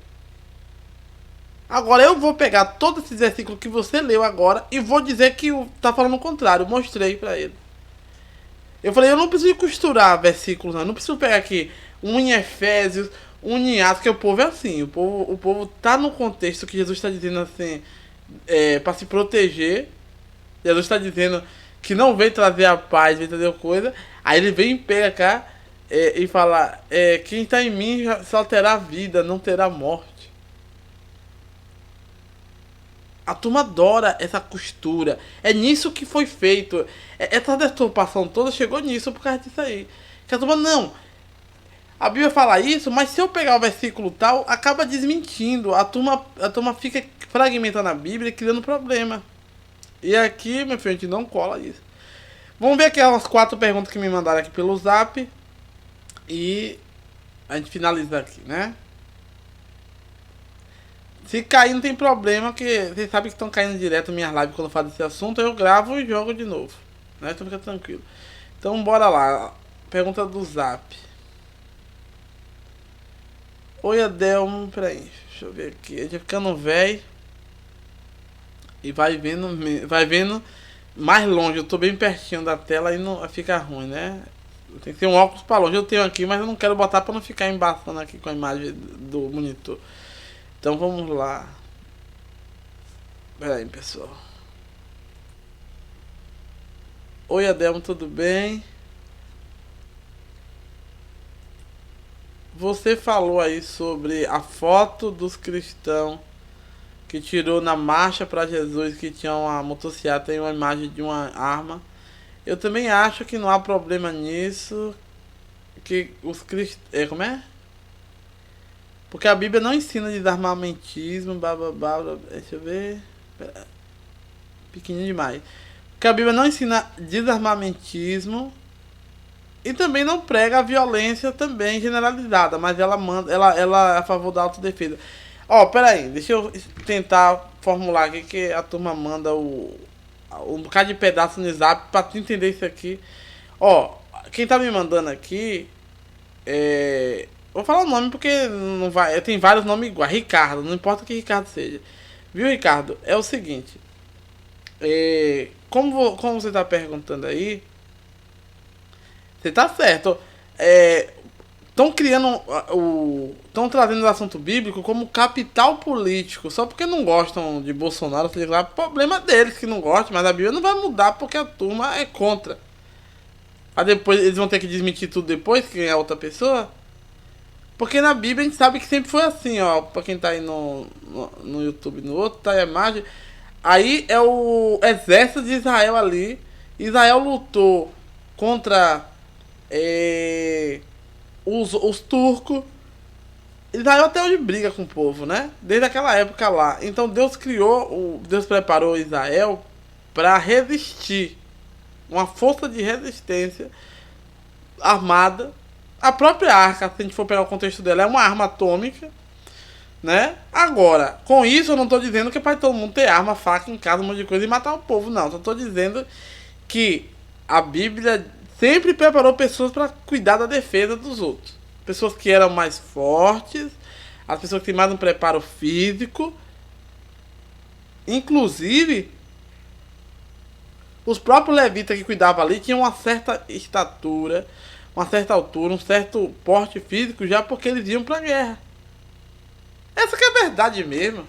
Agora eu vou pegar todos esses versículos que você leu agora e vou dizer que tá falando o contrário. Eu mostrei pra ele. Eu falei, eu não preciso costurar versículos, não. Eu não preciso pegar aqui um em Efésios, um em Atos, que o povo é assim. O povo tá no contexto que Jesus está dizendo assim, para se proteger. Jesus está dizendo que não veio trazer a paz, veio trazer coisa. Aí ele vem e pega cá e fala, quem está em mim só terá vida, não terá morte. A turma adora essa costura. É nisso que foi feito. Essa deturpação toda chegou nisso por causa disso aí. Que a turma, não. A Bíblia fala isso, mas se eu pegar o versículo tal, acaba desmentindo. A turma fica fragmentando a Bíblia e criando problema. E aqui, meu filho, a gente não cola isso. Vamos ver aqui as 4 perguntas que me mandaram aqui pelo Zap. E a gente finaliza aqui, né? Se cair não tem problema, porque vocês sabem que estão caindo direto minhas lives quando eu falo desse assunto, eu gravo e jogo de novo, né? Então fica tranquilo. Então bora lá. Pergunta do Zap. Oi, Adelmo. Peraí, deixa eu ver aqui. A gente vai ficando velho e vai vendo mais longe. Eu tô bem pertinho da tela e não fica ruim, né? Tem que ter um óculos para longe. Eu tenho aqui, mas eu não quero botar para não ficar embaçando aqui com a imagem do monitor. Então vamos lá. Pera aí, pessoal. Oi, Adelmo, tudo bem? Você falou aí sobre a foto dos cristãos que tirou na marcha para Jesus, que tinha uma motocicleta e uma imagem de uma arma. Eu também acho que não há problema nisso. Que os cristãos... como é? Porque a Bíblia não ensina desarmamentismo, blá. Deixa eu ver. Pequenininho demais. Porque a Bíblia não ensina desarmamentismo e também não prega a violência também generalizada, mas ela é a favor da autodefesa. Ó, pera aí, deixa eu tentar formular aqui que a turma manda um bocado de pedaço no Zap pra tu entender isso aqui. Ó, quem tá me mandando aqui vou falar o nome porque não vai. Tem vários nomes iguais. Ricardo, não importa que Ricardo seja. Viu, Ricardo? É o seguinte. Como você tá perguntando aí, você tá certo. Estão criando estão trazendo o assunto bíblico como capital político. Só porque não gostam de Bolsonaro, sei lá, problema deles que não gostam, mas a Bíblia não vai mudar porque a turma é contra. Aí depois eles vão ter que desmentir tudo depois, quem é outra pessoa. Porque na Bíblia a gente sabe que sempre foi assim, ó. Pra quem tá aí no YouTube, no outro, tá aí a imagem. Aí é o exército de Israel ali. Israel lutou contra os turcos. Israel até hoje briga com o povo, né? Desde aquela época lá. Então Deus preparou Israel para resistir. Uma força de resistência armada. A própria arca, se a gente for pegar o contexto dela, é uma arma atômica, né? Agora, com isso eu não estou dizendo que é para todo mundo ter arma, faca em casa, um monte de coisa e matar o povo, não. Só estou dizendo que a Bíblia sempre preparou pessoas para cuidar da defesa dos outros. Pessoas que eram mais fortes, as pessoas que têm mais um preparo físico. Inclusive, os próprios levitas que cuidavam ali tinham uma certa estatura, uma certa altura, um certo porte físico, já porque eles iam pra guerra. Essa que é a verdade mesmo.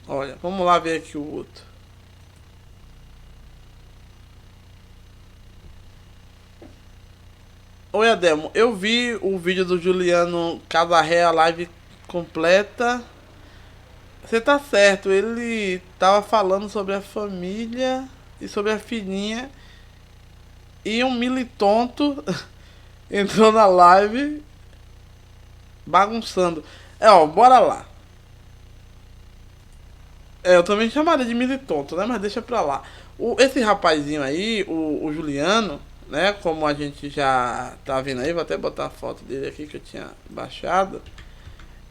Olha, vamos lá ver aqui o outro. Oi, Adelmo, eu vi o vídeo do Juliano Casarré, a live completa. Você tá certo, ele tava falando sobre a família e sobre a filhinha. E um militonto entrou na live bagunçando. Ó, bora lá. Eu também chamaria de militonto, né? Mas deixa pra lá. Esse rapazinho aí, o Juliano, né? Como a gente já tá vendo aí, vou até botar a foto dele aqui que eu tinha baixado.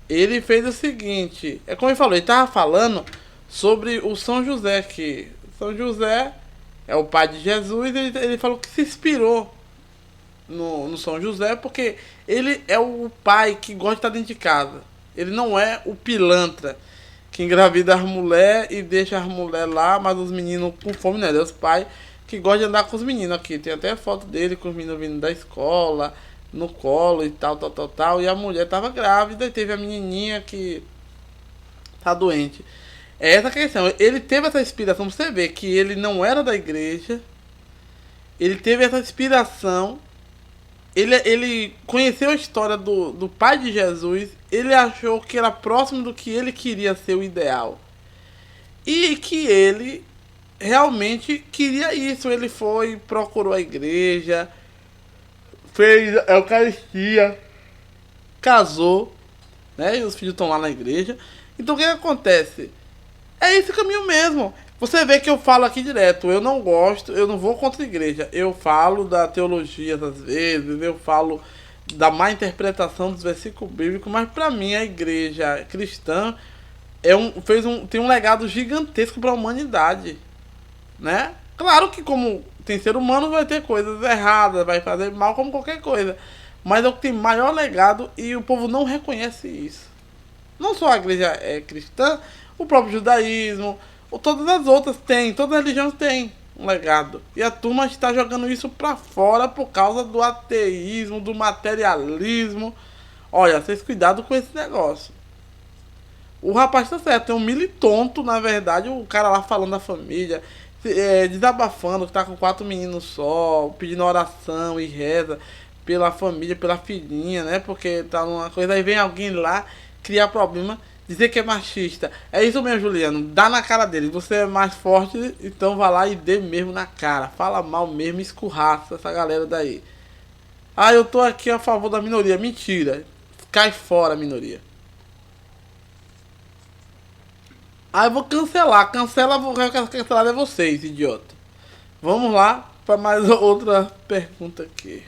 Ele fez o seguinte, é como ele falou, ele tava falando sobre o São José, que São José é o pai de Jesus, ele falou que se inspirou no São José, porque ele é o pai que gosta de estar dentro de casa. Ele não é o pilantra que engravida as mulheres e deixa as mulheres lá, mas os meninos com fome, né? Ele é os pais que gostam de andar com os meninos aqui. Tem até foto dele com os meninos vindo da escola, no colo e tal, tal, tal, tal. E a mulher tava grávida e teve a menininha que tá doente. É essa a questão. Ele teve essa inspiração, pra você ver que ele não era da igreja. Ele teve essa inspiração. Ele conheceu a história do pai de Jesus. Ele achou que era próximo do que ele queria ser o ideal. E que ele realmente queria isso. Ele foi, procurou a igreja, fez a Eucaristia, casou, né? E os filhos estão lá na igreja. Então o que acontece? É esse caminho mesmo. Você vê que eu falo aqui direto, eu não gosto, eu não vou contra a igreja. Eu falo da teologia às vezes, eu falo da má interpretação dos versículos bíblicos, mas para mim a igreja cristã tem um legado gigantesco para a humanidade, né? Claro que como tem ser humano vai ter coisas erradas, vai fazer mal como qualquer coisa, mas é o que tem maior legado e o povo não reconhece isso. Não só a igreja é cristã, o próprio judaísmo, ou todas as outras têm, todas as religiões têm um legado. E a turma está jogando isso pra fora por causa do ateísmo, do materialismo. Olha, vocês cuidado com esse negócio. O rapaz tá certo, é um militonto, na verdade, o cara lá falando da família, desabafando que tá com 4 meninos só, pedindo oração e reza pela família, pela filhinha, né? Porque tá numa coisa, aí vem alguém lá criar problema, dizer que é machista. É isso mesmo, Juliano, dá na cara dele. Você é mais forte, então vá lá e dê mesmo na cara. Fala mal mesmo, escurraça essa galera daí. Ah, eu tô aqui a favor da minoria. Mentira. Cai fora, minoria. Ah, eu vou cancelar. Cancela, vou cancelar é vocês, idiota. Vamos lá para mais outra pergunta aqui.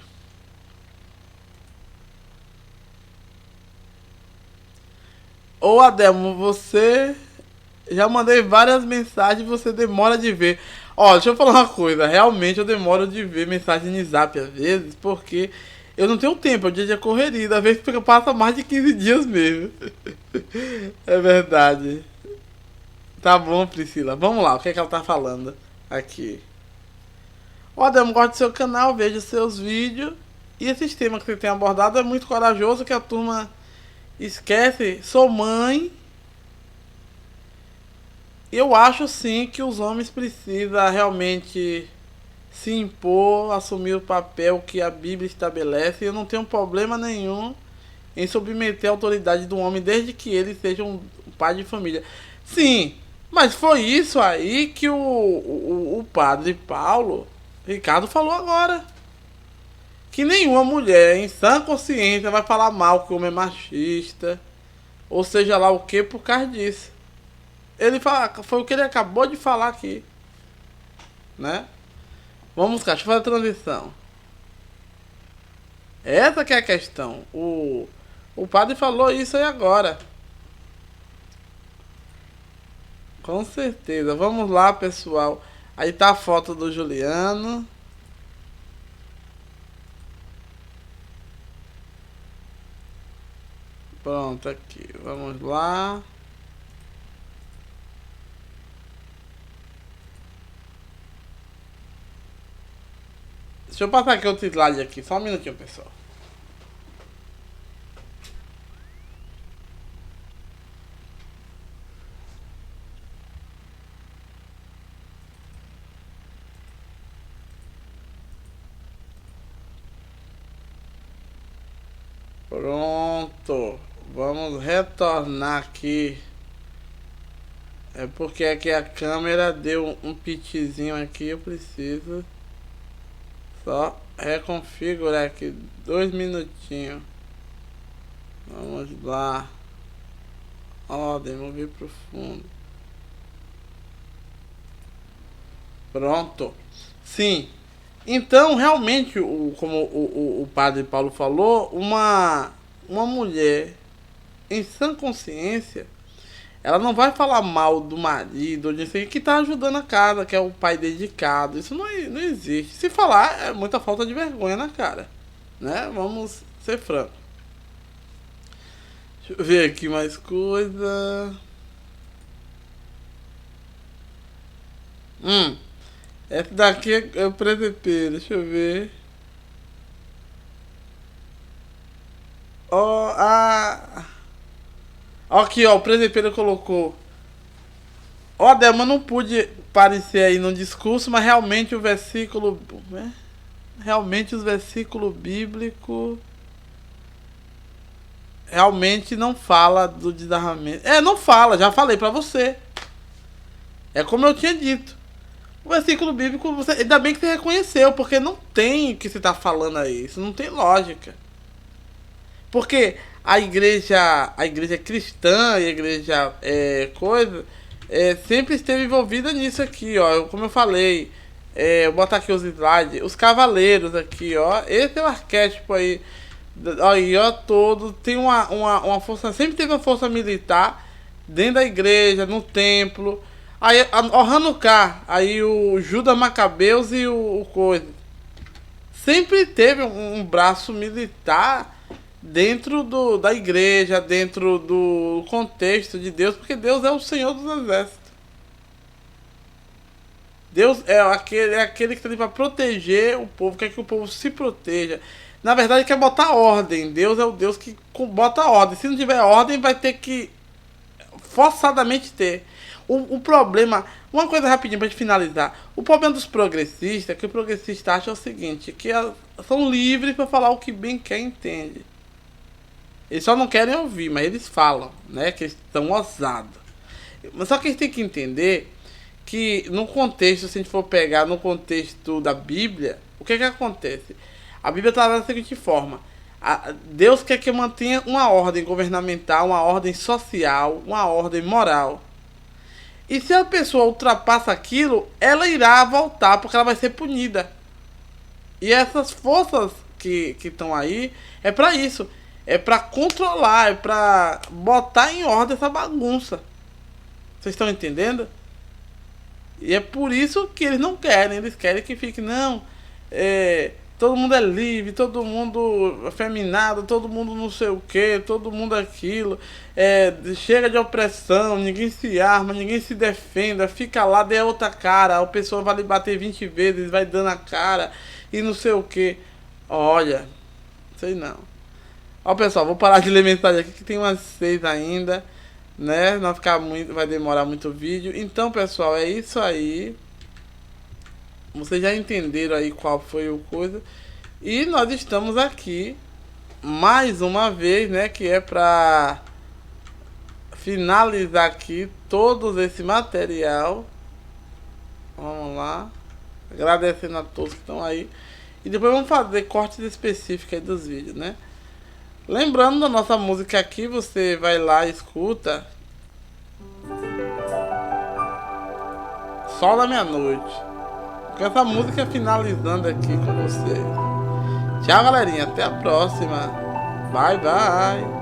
Ô Adelmo, você... Já mandei várias mensagens e você demora de ver. Ó, deixa eu falar uma coisa. Realmente eu demoro de ver mensagem no Zap às vezes, porque eu não tenho tempo, é o dia de corrida. Às vezes passa mais de 15 dias mesmo. É verdade. Tá bom, Priscila. Vamos lá, o que é que ela tá falando aqui? Ó, Adelmo, gosto do seu canal, vejo seus vídeos. E esses temas que você tem abordado é muito corajoso, que a turma... Esquece, sou mãe. Eu acho sim que os homens precisam realmente se impor, assumir o papel que a Bíblia estabelece. Eu não tenho problema nenhum em submeter a autoridade do homem, desde que ele seja um pai de família. Sim, mas foi isso aí que o padre Paulo Ricardo falou agora. Que nenhuma mulher em sã consciência vai falar mal que o homem é machista, ou seja lá o que, por causa disso. Ele fala, foi o que ele acabou de falar aqui, né? Vamos cá, deixa eu fazer a transição. Essa que é a questão. O padre falou isso aí agora. Com certeza. Vamos lá, pessoal. Aí tá a foto do Juliano. Pronto, aqui, vamos lá. Deixa eu passar aqui outro slide aqui, só um minutinho, pessoal. Pronto. Vamos retornar aqui. É porque aqui a câmera deu um pitzinho aqui. Eu preciso só reconfigurar aqui 2 minutinhos. Vamos lá. Ordem, mover pro fundo. Pronto. Sim. Então, realmente, como o padre Paulo falou, uma mulher em sã consciência, ela não vai falar mal do marido ou disso aí que tá ajudando a casa, que é o pai dedicado. Isso não existe. Se falar, é muita falta de vergonha na cara, né? Vamos ser francos. Deixa eu ver aqui mais coisa. Essa daqui é o presepeiro, deixa eu ver. Ó, aqui, ó, o presepeiro colocou. Ó, Delma, não pude aparecer aí no discurso, mas realmente o versículo, né? Realmente os versículos bíblicos realmente não fala do desarmamento. Não fala, já falei pra você. É como eu tinha dito. O versículo bíblico, ainda bem que você reconheceu, porque não tem o que você tá falando aí. Isso não tem lógica. Porque a igreja cristã e a igreja sempre esteve envolvida nisso aqui, ó. Como eu falei, vou botar aqui os slides. Os cavaleiros aqui, ó. Esse é o arquétipo aí. Aí, ó, todo. Tem uma força. Sempre teve uma força militar dentro da igreja, no templo. Aí, o Hanukkah, aí o Judas Macabeus e o coisa. Sempre teve um braço militar dentro da igreja, dentro do contexto de Deus, porque Deus é o Senhor dos Exércitos. Deus é aquele que está ali para proteger o povo, quer que o povo se proteja. Na verdade, quer botar ordem. Deus é o Deus que bota ordem. Se não tiver ordem, vai ter que forçadamente ter. O problema, uma coisa rapidinho para finalizar. O problema dos progressistas é que o progressista acha o seguinte, que são livres para falar o que bem quer e entende. Eles só não querem ouvir, mas eles falam, né? Que eles estão ousados. Mas só que eles têm que entender que no contexto, se a gente for pegar no contexto da Bíblia, o que acontece? A Bíblia está da seguinte forma. Deus quer que mantenha uma ordem governamental, uma ordem social, uma ordem moral. E se a pessoa ultrapassa aquilo, ela irá voltar, porque ela vai ser punida. E essas forças que estão aí, é para isso. É para controlar, é para botar em ordem essa bagunça. Vocês estão entendendo? E é por isso que eles não querem. Eles querem que fique, não, todo mundo é livre, todo mundo afeminado, todo mundo não sei o que, todo mundo aquilo. Chega de opressão, ninguém se arma, ninguém se defenda, fica lá, dê outra cara, a pessoa vai lhe bater 20 vezes, vai dando a cara e não sei o que. Olha, sei não. Ó, pessoal, vou parar de ler mensagem aqui que tem umas 6 ainda, né? Não ficar muito, vai demorar muito o vídeo. Então, pessoal, é isso aí. Vocês já entenderam aí qual foi o coisa. E nós estamos aqui mais uma vez, né? Que é pra finalizar aqui todo esse material. Vamos lá. Agradecendo a todos que estão aí. E depois vamos fazer cortes específicos aí dos vídeos, né? Lembrando da nossa música aqui, você vai lá e escuta Sol da Meia-Noite. Com essa música finalizando aqui com vocês. Tchau, galerinha. Até a próxima. Bye, bye.